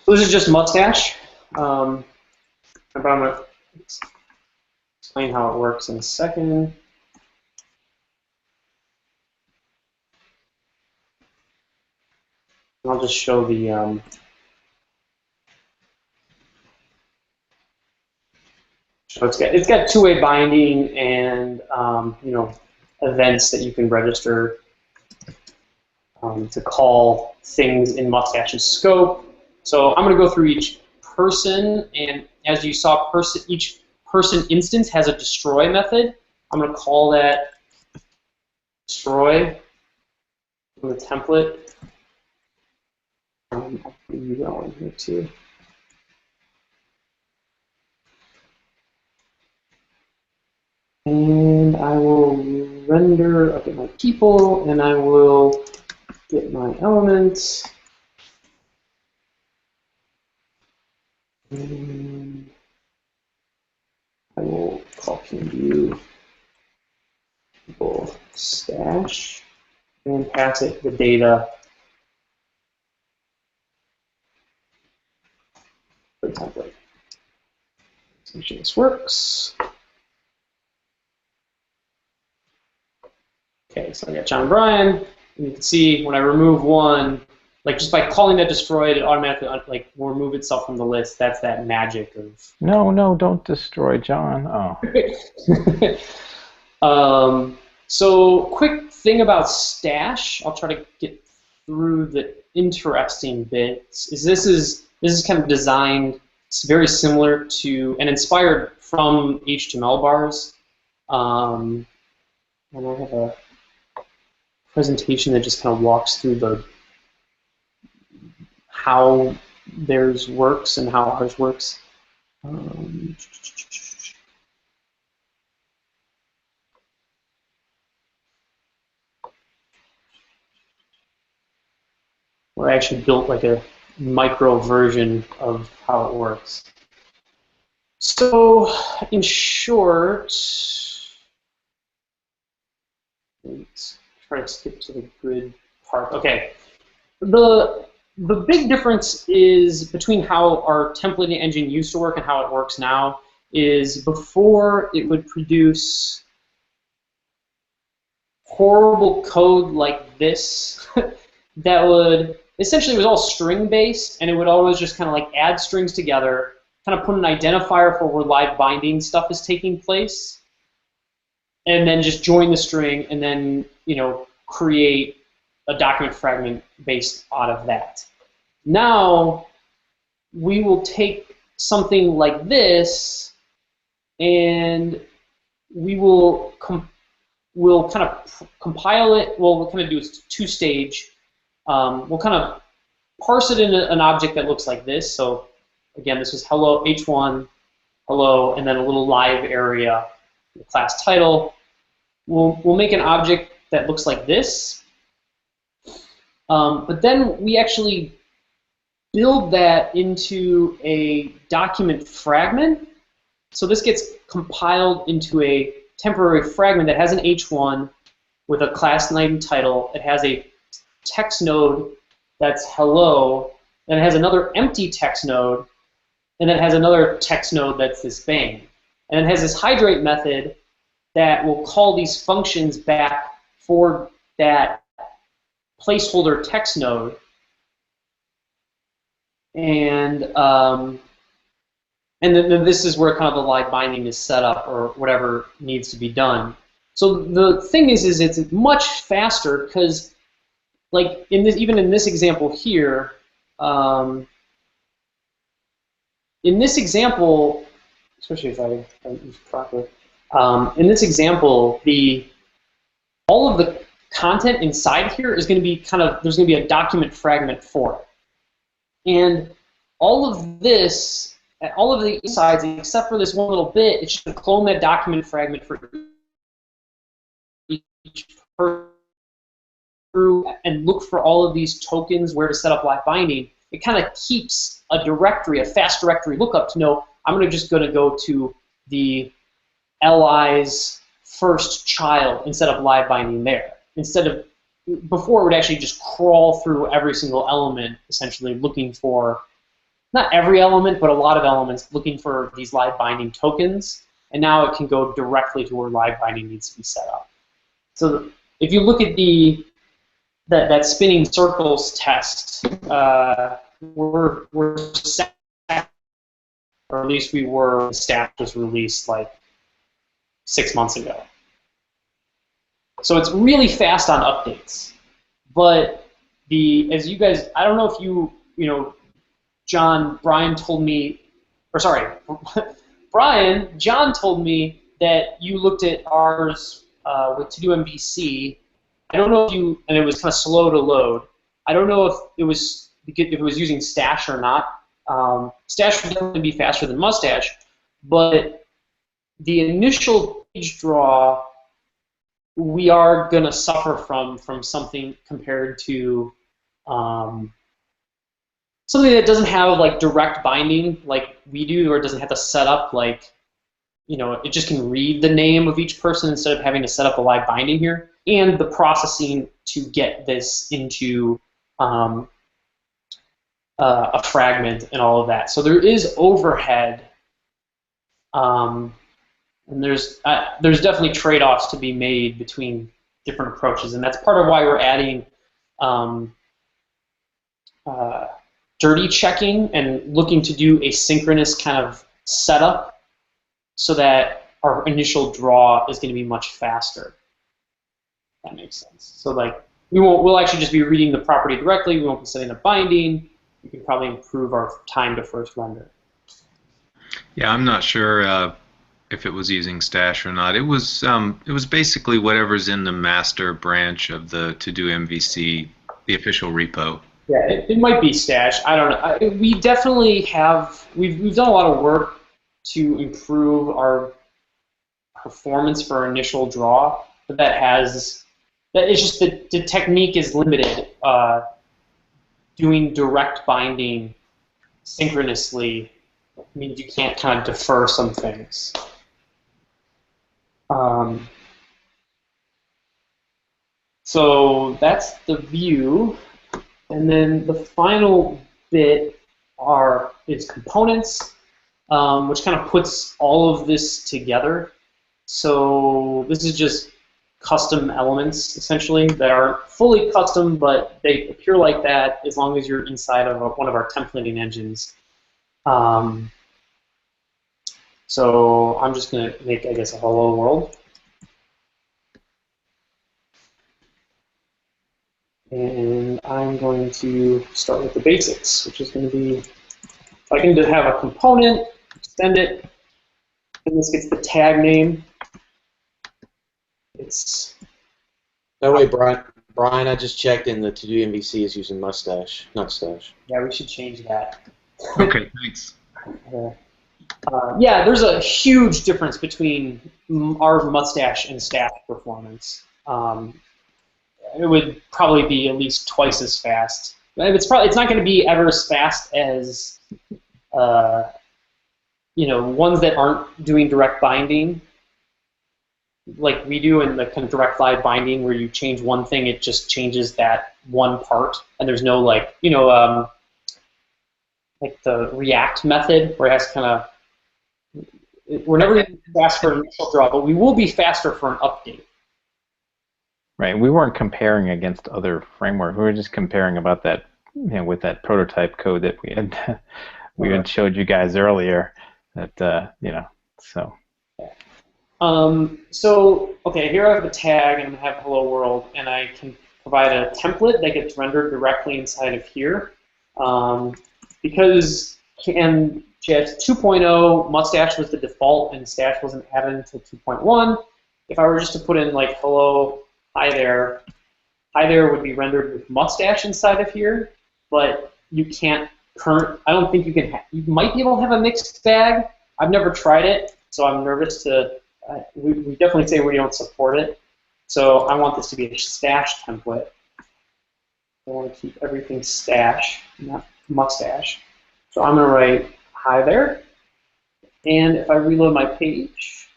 So this is just Mustache. But I'm going to explain how it works in a second. I'll just show the so it's got two-way binding and events that you can register to call things in Mustache's scope. So I'm going to go through each person, and as you saw, each person instance has a destroy method. I'm going to call that destroy from the template. I'll put you going here too. And I will render, I'll get my people, and I will get my elements. And I will call view people stash and pass it the data for the template. Let's make sure this works. Okay, so I got John and Brian. And you can see when I remove one, like just by calling that destroyed, it automatically will remove itself from the list. That's that magic of. No, don't destroy John. Oh. So quick thing about Stash, I'll try to get through the interesting bits. This is kind of designed. It's very similar to and inspired from HTML bars. And I have a presentation that just kind of walks through how theirs works and how ours works. Where I actually built like a micro version of how it works. So, in short, let's try to skip to the grid part. Okay, the big difference is between how our templating engine used to work and how it works now is before it would produce horrible code like this that would essentially, it was all string based, and it would always just kind of like add strings together kind of put an identifier for where live binding stuff is taking place, and then just join the string, and then create a document fragment based out of that. Now we will take something like this, and we'll kind of compile it. Well, we'll kind of do a two-stage. We'll kind of parse it in an object that looks like this. So again, this is hello h1, hello, and then a little live area, the class title. We'll make an object that looks like this. But then we actually build that into a document fragment. So this gets compiled into a temporary fragment that has an h1 with a class name title. It has a text node that's hello, and it has another empty text node, and then it has another text node that's this bang. And it has this hydrate method that will call these functions back for that placeholder text node. And then this is where kind of the live binding is set up, or whatever needs to be done. So the thing is it's much faster because, like even in this example here, in this example, especially if I use proper, in this example, all of the content inside here is going to be there's going to be a document fragment for it. And all of this, all of the insides, except for this one little bit, it's just going to clone that document fragment for each person and look for all of these tokens where to set up live binding. It kind of keeps a directory, a fast directory lookup to know I'm just going to go to the li's first child and set up live binding there. Instead of, before it would actually just crawl through every single element, essentially looking for, not every element, but a lot of elements, looking for these live binding tokens, and now it can go directly to where live binding needs to be set up. So if you look at that spinning circles test, we're set, or at least we were. The stack was released like 6 months ago. So it's really fast on updates. But as you guys, I don't know if Brian told me John told me that you looked at ours with To Do MVC. I don't know if and it was kind of slow to load. I don't know if it was using Stash or not. Stash would definitely be faster than Mustache, but the initial page draw, we are going to suffer from something compared to something that doesn't have like direct binding like we do, or it doesn't have to set up like, it just can read the name of each person instead of having to set up a live binding here, and the processing to get this into a fragment and all of that. So there is overhead, and there's definitely trade-offs to be made between different approaches, and that's part of why we're adding dirty checking and looking to do a synchronous kind of setup so that our initial draw is going to be much faster. If that makes sense. So like we'll actually just be reading the property directly. We won't be setting up binding. We can probably improve our time to first render. Yeah, I'm not sure if it was using Stash or not. It was basically whatever's in the master branch of the To Do MVC, the official repo. Yeah, it might be Stash. I don't know. We definitely have. We've done a lot of work to improve our performance for our initial draw, but it's just the technique is limited. Doing direct binding synchronously means you can't kind of defer some things. So that's the view, and then the final bit is components, which kind of puts all of this together. So this is just custom elements, essentially, that are fully custom, but they appear like that as long as you're inside of one of our templating engines. So I'm just going to make, I guess, a hello world. And I'm going to start with the basics, which is going to be, if I can have a component, extend it, and this gets the tag name. It's By the way, Brian, I just checked in the to-do MVC is using Mustache, not Stash. yeah, we should change that. Okay, thanks. Yeah, there's a huge difference between our Mustache and Stash performance. It would probably be at least twice as fast. It's not going to be ever as fast as ones that aren't doing direct binding, like we do in the kind of direct live binding, where you change one thing, it just changes that one part, and there's no like the React method where it has kind of. We're never going to be fast for an initial draw, but we will be faster for an update. Right. We weren't comparing against other frameworks. We were just comparing about that, with that prototype code that we had showed you guys earlier. That so. So okay, here I have a tag, and I have hello world, and I can provide a template that gets rendered directly inside of here. Because CanJS 2.0, Mustache was the default, and Stash wasn't added until 2.1. If I were just to put in like hello, hi there would be rendered with Mustache inside of here, but you can't I don't think you can. You might be able to have a mixed bag. I've never tried it, so I'm nervous to. We definitely say we don't support it. So I want this to be a Stash template. I want to keep everything Stash, not Mustache. So I'm going to write hi there. And if I reload my page,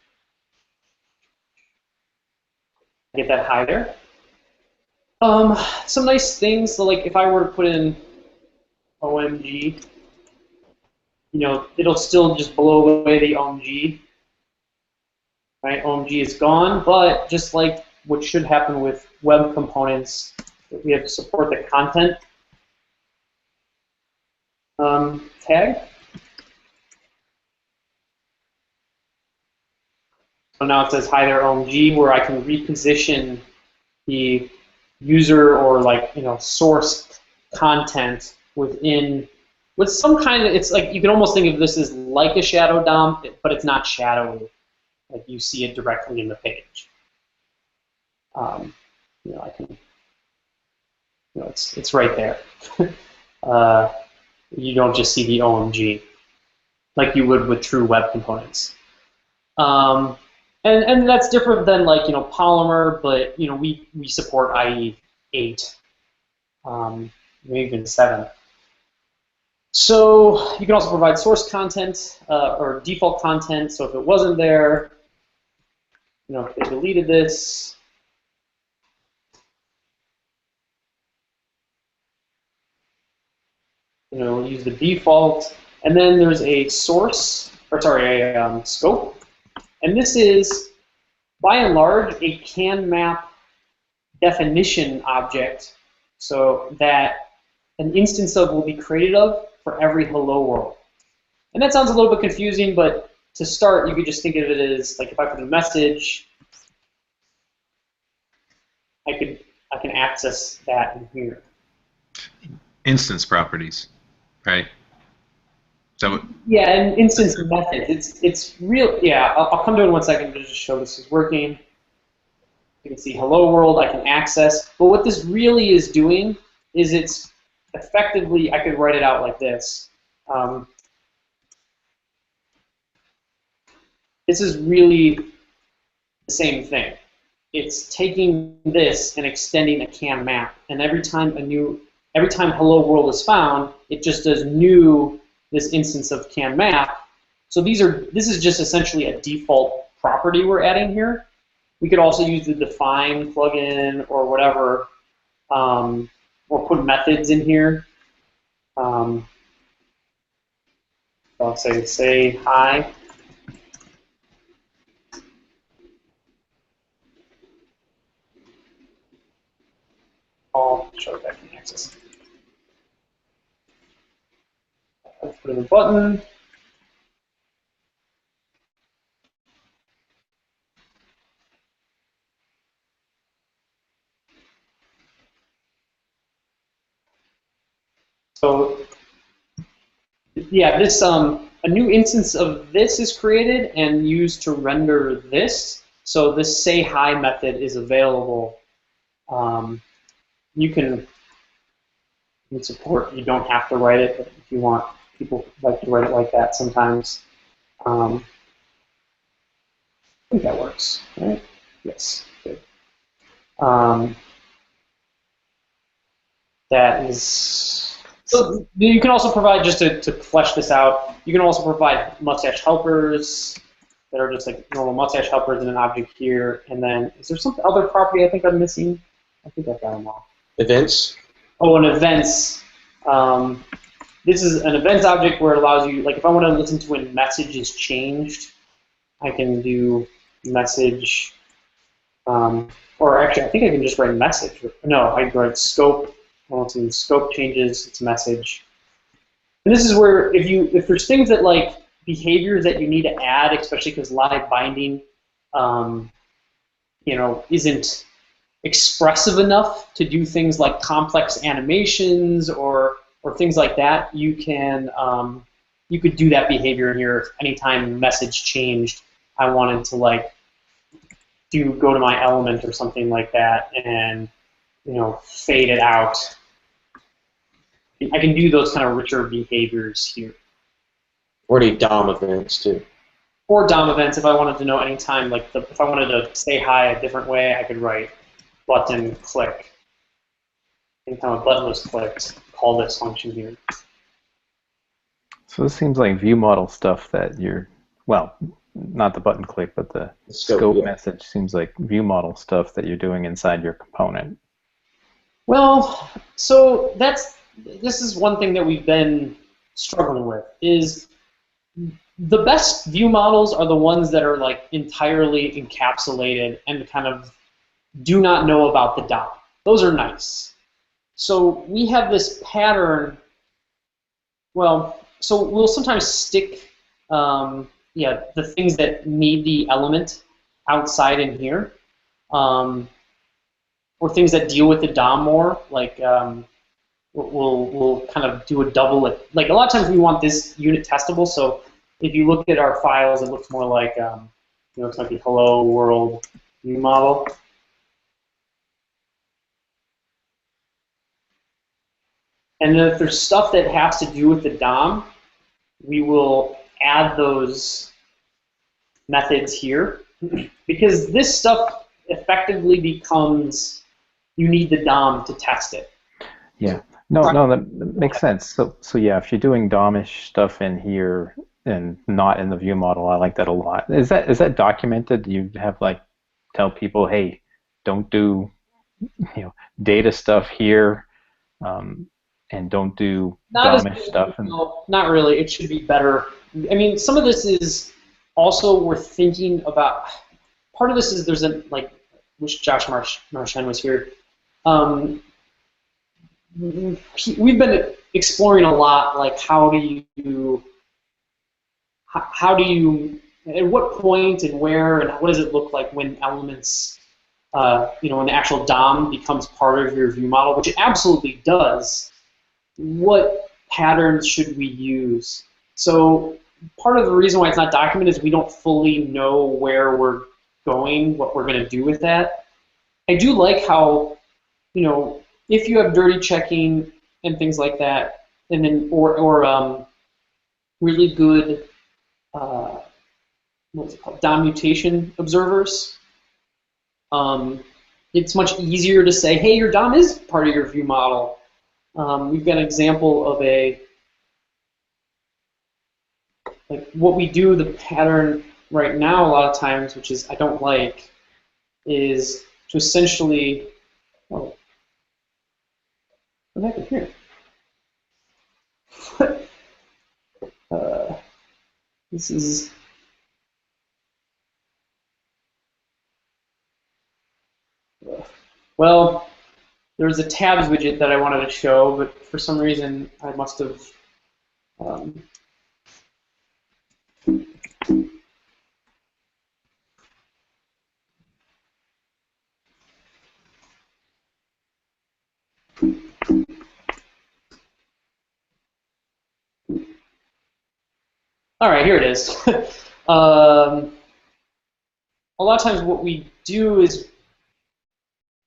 I get that hi there. Some nice things, so like if I were to put in OMG, it'll still just blow away the OMG. Right, OMG is gone, but just like what should happen with web components, we have to support the content tag. So now it says hi there OMG, where I can reposition the user or source content with some kind of, it's like you can almost think of this as like a shadow DOM, but it's not shadowy. Like you see it directly in the page. I can, it's right there. You don't just see the OMG like you would with true web components. And that's different than Polymer, but we support IE 8, maybe even 7. So you can also provide source content or default content. So if it wasn't there, if they deleted this, use the default, and then there's a source, or sorry, a scope, and this is by and large a can map definition object, so that an instance of will be created of for every hello world. And that sounds a little bit confusing, but to start, you could just think of it as like if I put a message, I can access that in here. Instance properties, right? Is that what? Yeah, and instance methods. It's real. Yeah, I'll come to it in 1 second to just show this is working. You can see hello world. I can access. But what this really is doing is it's effectively, I could write it out like this. This is really the same thing. It's taking this and extending a can map, and every time hello world is found, it just does this instance of can map. So this is just essentially a default property we're adding here. We could also use the define plugin or whatever, or put methods in here. I'll say hi. I'll show it back in access. I'll put in a button. So yeah, this a new instance of this is created and used to render this. So this say hi method is available. You can in support. You don't have to write it, but if you want, people like to write it like that sometimes. I think that works, right? Yes, good. That is. So you can also provide, just to flesh this out, you can also provide mustache helpers that are just like normal mustache helpers in an object here. And then, is there some other property I think I'm missing? I think I've got them all. Events? Oh, and events. This is an events object where it allows you, like if I want to listen to when message is changed, I can do message, or actually I think I can just write message. No, I can write scope. Well, some scope changes, it's message. And this is where if there's things that like behaviors that you need to add, especially because live binding, isn't expressive enough to do things like complex animations or things like that, you could do that behavior in here. If anytime message changed, I wanted to like go to my element or something like that and fade it out. I can do those kind of richer behaviors here. Or any DOM events too. Or DOM events, if I wanted to know anytime, like if I wanted to say hi a different way, I could write button click. Anytime a button was clicked, call this function here. So this seems like view model stuff that you're, well, not the button click, but the scope message seems like view model stuff that you're doing inside your component. Well, so this is one thing that we've been struggling with, is the best view models are the ones that are like entirely encapsulated and kind of do not know about the DOM. Those are nice. So we have this pattern, well, so we'll sometimes stick the things that need the element outside in here, or things that deal with the DOM more, like we'll kind of do a double, like a lot of times we want this unit testable, so if you look at our files, it looks more like, it's like the hello world view model. And then if there's stuff that has to do with the DOM, we will add those methods here, because this stuff effectively becomes, you need the DOM to test it. Yeah, no, that makes sense. So yeah, if you're doing DOM-ish stuff in here and not in the view model, I like that a lot. Is that documented? Do you have like tell people, hey, don't do data stuff here, and don't do DOM-ish stuff? No, not really. It should be better. I mean, some of this is also we're thinking about. Part of this is there's a wish Josh Marchand was here. We've been exploring a lot, like how do you, at what point and where and what does it look like when elements, when the actual DOM becomes part of your view model, which it absolutely does. What patterns should we use? So part of the reason why it's not documented is we don't fully know where we're going, what we're going to do with that. I do like how, if you have dirty checking and things like that, and then or really good what's it called, DOM mutation observers, it's much easier to say, hey, your DOM is part of your view model. We've got an example of what we do, the pattern right now a lot of times, which is I don't like, is to essentially, what happened here? This is, well, there was a tabs widget that I wanted to show, but for some reason I must have All right, here it is. A lot of times what we do is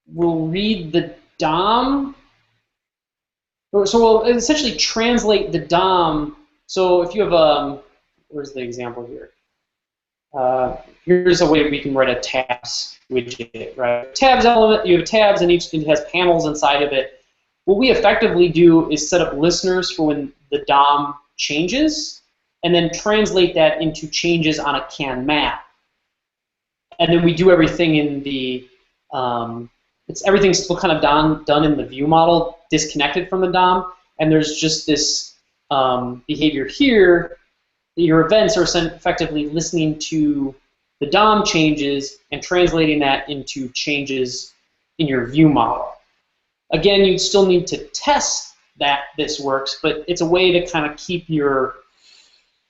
we'll read the DOM. So we'll essentially translate the DOM. So if you have where's the example here? Here's a way we can write a tabs widget, right? Tabs element, you have tabs and each has panels inside of it. What we effectively do is set up listeners for when the DOM changes and then translate that into changes on a CAN map. And then we do everything in the, everything's still kind of done in the view model, disconnected from the DOM, and there's just this behavior here. Your events are effectively listening to the DOM changes and translating that into changes in your view model. Again, you still need to test that this works, but it's a way to kind of keep your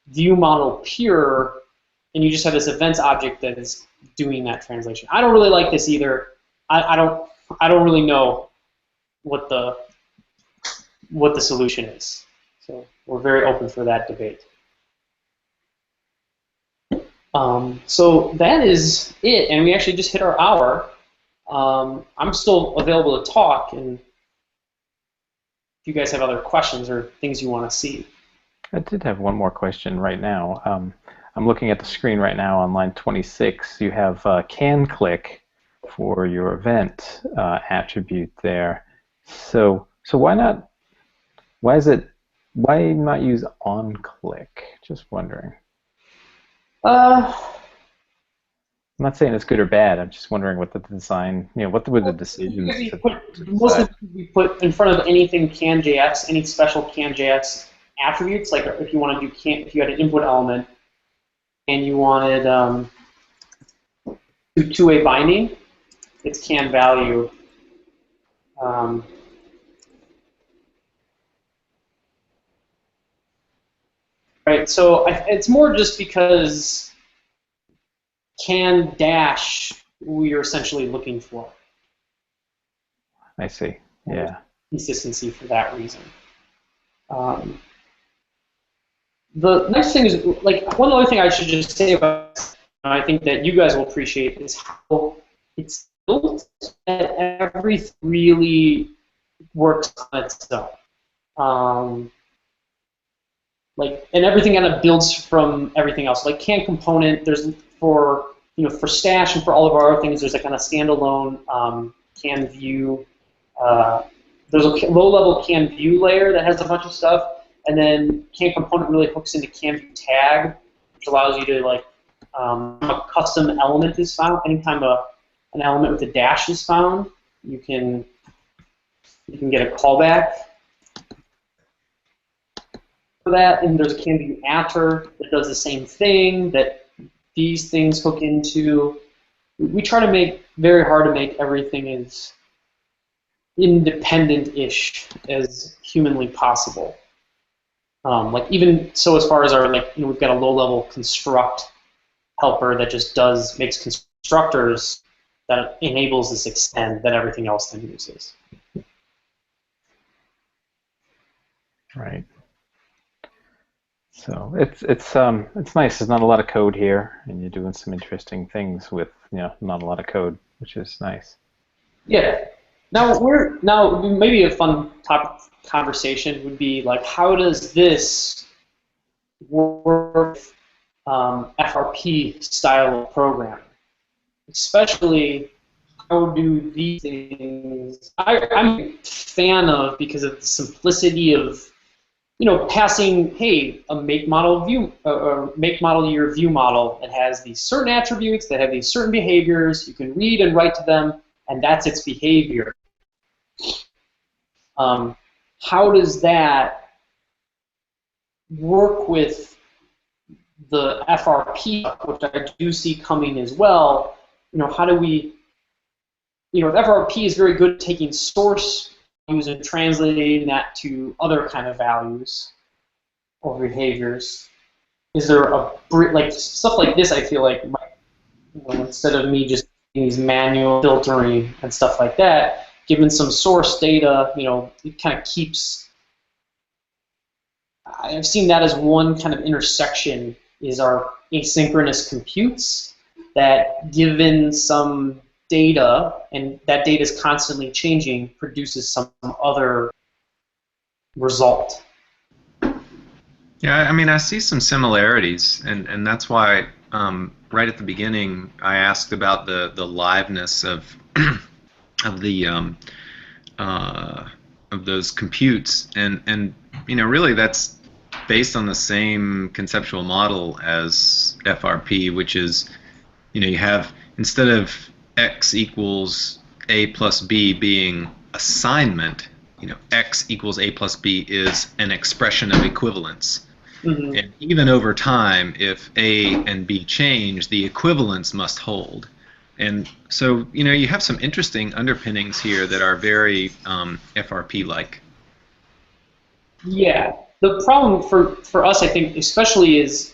view model pure, and you just have this events object that is doing that translation. I don't really like this either. I don't really know what the solution is. So we're very open for that debate. So that is it, and we actually just hit our hour. I'm still available to talk, and if you guys have other questions or things you want to see. I did have one more question right now. I'm looking at the screen right now on line 26. You have can click for your event attribute there. So why not use on click? Just wondering. I'm not saying it's good or bad. I'm just wondering what the design, what were the decisions most of the we put in front of anything CanJS, any special CanJS attributes, like if you want to do if you had an input element and you wanted two-way binding, it's can value. Right, so it's more just because can dash we are essentially looking for. I see. Yeah. Consistency for that reason. The next thing is, like, one other thing I should just say about this, I think that you guys will appreciate, is how it's built that everything really works on its own. And everything kind of builds from everything else. Like can component, there's for Stash and for all of our other things, there's a kind of standalone can view. There's a low-level can view layer that has a bunch of stuff, and then can component really hooks into can view tag, which allows you to a custom element is found. Anytime an element with a dash is found, you can get a callback for that. And there's a can view after that does the same thing that these things hook into. We try to make very hard to make everything as independent-ish as humanly possible. Like even so, as far as our we've got a low-level construct helper that just makes constructors that enables this extend that everything else then uses. Right. So it's nice. There's not a lot of code here, and you're doing some interesting things with not a lot of code, which is nice. Yeah. Now maybe a fun topic conversation would be like, how does this work with FRP style of programming? Especially, how do these things? I'm a fan of because of the simplicity of passing, hey, a make model view, make model to your view model that has these certain attributes that have these certain behaviors. You can read and write to them, and that's its behavior. How does that work with the FRP, which I do see coming as well? How do we? FRP is very good at taking source values and translating that to other kind of values or behaviors. Is there stuff like this? I feel like instead of me just doing these manual filtering and stuff like that, given some source data, it kind of keeps. I've seen that as one kind of intersection is our asynchronous computes that, given some data, and that data is constantly changing, produces some other result. Yeah, I mean, I see some similarities, and that's why right at the beginning I asked about the liveness of of the of those computes, and you know, really that's based on the same conceptual model as FRP, which is, you know, you have, instead of x equals a plus b being assignment, you know, x equals a plus b is an expression of equivalence. Mm-hmm. And even over time, if a and b change, the equivalence must hold. And so, you know, you have some interesting underpinnings here that are very FRP-like. Yeah. The problem for us, I think, especially is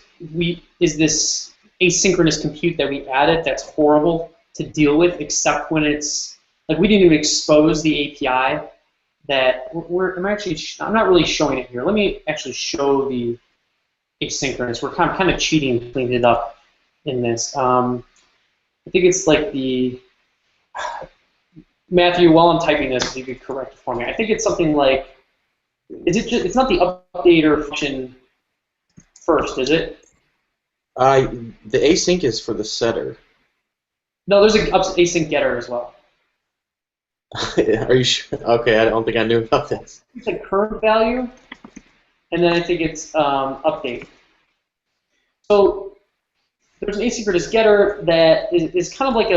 this asynchronous compute that we added that's horrible to deal with, except when it's like we didn't even expose the API that I'm not really showing it here. Let me actually show the asynchronous. We're kind of cheating to clean it up in this. I think it's like the Matthew. While I'm typing this, if you could correct it for me. I think it's something like, is it just? It's not the updater function first, is it? The async is for the setter. No, there's an async getter as well. Are you sure? Okay, I don't think I knew about this. It's like current value, and then I think it's update. So there's an asynchronous getter that is kind of like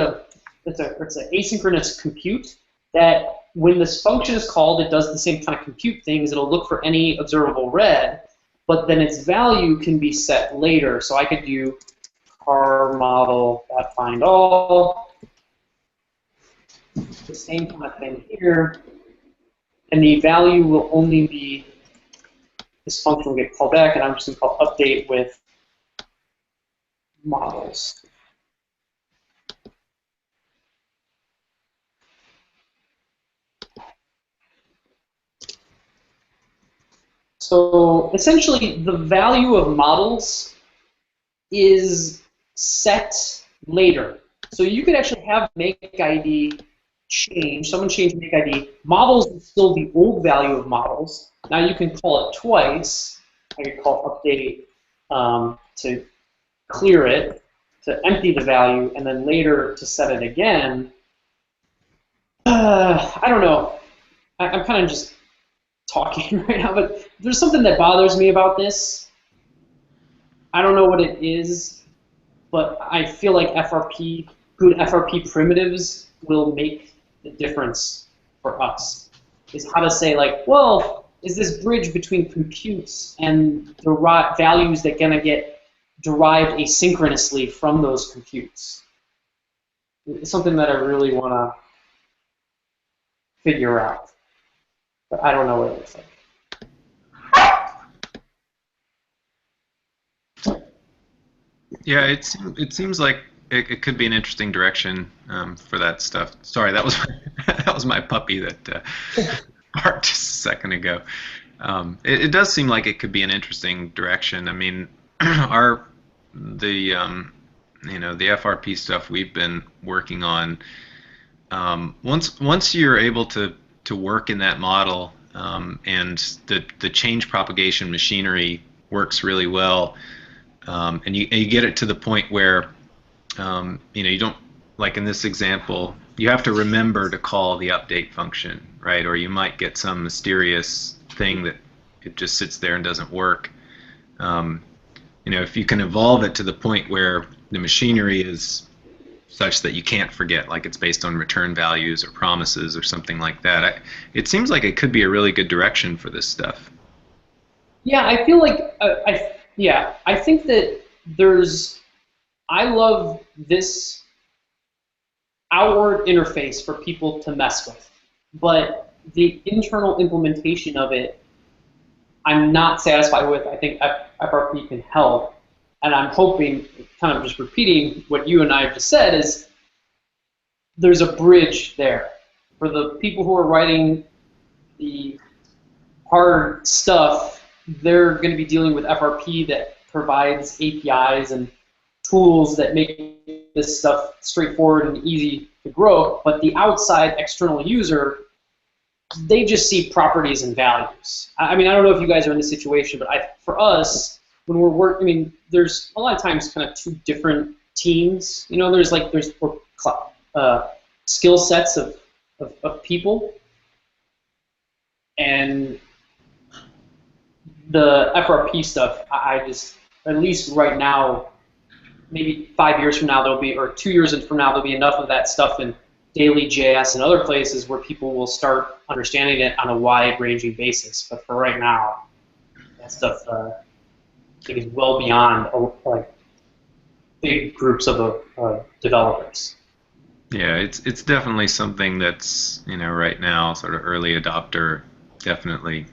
it's an asynchronous compute that when this function is called, it does the same kind of compute things. It'll look for any observable read, but then its value can be set later. So I could do car model.find all, the same kind of thing here, and the value will only be, this function will get called back, and I'm just going to call update with models. So essentially, the value of models is set later. So you could actually have make ID change. Someone change make ID. Models is still the old value of models. Now you can call it twice. I could call update to clear it, to empty the value, and then later to set it again. I don't know. I'm kind of just talking right now, but there's something that bothers me about this. I don't know what it is, but I feel like good FRP primitives will make the difference for us. Is how to say, like, well, is this bridge between computes and the values that gonna get derived asynchronously from those computes? It's something that I really want to figure out, but I don't know what it looks like. Yeah, it seems like it could be an interesting direction for that stuff. Sorry, that was that was my puppy that barked just a second ago. It does seem like it could be an interesting direction. I mean, the FRP stuff we've been working on. Once you're able to work in that model, and the change propagation machinery works really well, and you get it to the point where you don't, like in this example, you have to remember to call the update function, right? Or you might get some mysterious thing that it just sits there and doesn't work. If you can evolve it to the point where the machinery is such that you can't forget, like it's based on return values or promises or something like that, it seems like it could be a really good direction for this stuff. Yeah, I feel like I think that I love this outward interface for people to mess with, but the internal implementation of it, I'm not satisfied with. I think FRP can help, and I'm hoping, kind of just repeating what you and I have just said, is there's a bridge there for the people who are writing the hard stuff. they're going to be dealing with FRP that provides APIs and tools that make this stuff straightforward and easy to grow, but the outside external user, they just see properties and values. I mean, I don't know if you guys are in this situation, but for us, when we're working, I mean, there's a lot of times kind of two different teams. You know, there's skill sets of people, and the FRP stuff, I just, at least right now, maybe 5 years from now there'll be, or 2 years from now there'll be enough of that stuff in daily JS and other places where people will start understanding it on a wide-ranging basis. But for right now, that stuff I think is well beyond like big groups of developers. Yeah, it's definitely something that's, you know, right now sort of early adopter, definitely,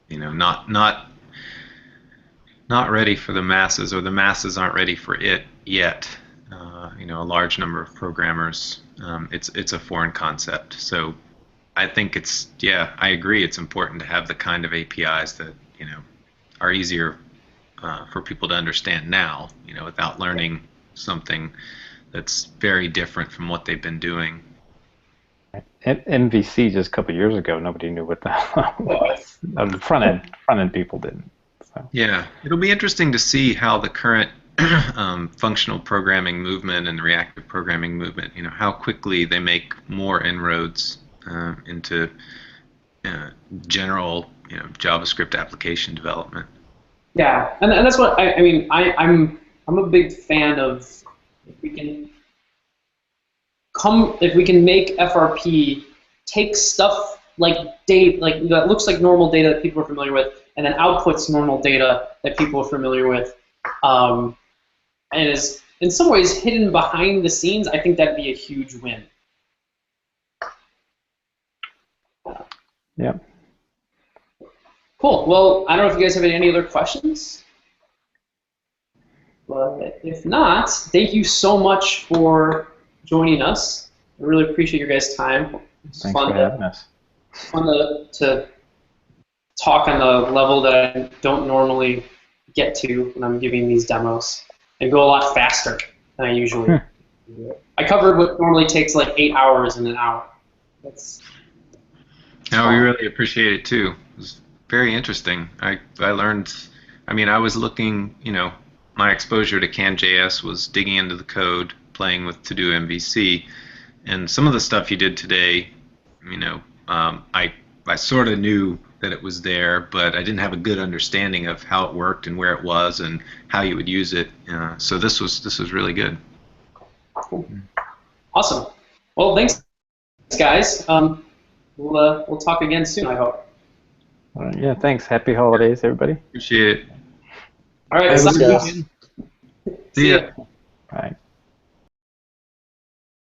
you know, not ready for the masses, or the masses aren't ready for it yet. You know, a large number of programmers, it's a foreign concept. So I think it's, yeah, I agree. It's important to have the kind of APIs that, you know, are easier for people to understand now, you know, without learning something that's very different from what they've been doing. At MVC just a couple of years ago, nobody knew what that was. The front end people didn't. So. Yeah, it'll be interesting to see how the current functional programming movement and the reactive programming movement, you know, how quickly they make more inroads into general, you know, JavaScript application development. Yeah, and that's what I mean. I'm a big fan of if we can make FRP take stuff like data, like that looks like normal data that people are familiar with, and then outputs normal data that people are familiar with, and is in some ways hidden behind the scenes. I think that'd be a huge win. Yeah. Cool. Well, I don't know if you guys have any other questions. But if not, thank you so much for joining us. I really appreciate your guys' time. It's Thanks for having us. Fun to talk on the level that I don't normally get to when I'm giving these demos, and go a lot faster than I usually do. I covered what normally takes like 8 hours in an hour. No, we really appreciate it too. It was very interesting. I learned, I mean, I was looking, you know, my exposure to CanJS was digging into the code, playing with to-do MVC, and some of the stuff you did today, you know, I sort of knew that it was there, but I didn't have a good understanding of how it worked and where it was and how you would use it. So this was really good. Cool. Awesome. Well, thanks, guys. We'll talk again soon, I hope. Yeah, thanks. Happy holidays, everybody. Appreciate it. All right. Thanks, guys. See ya.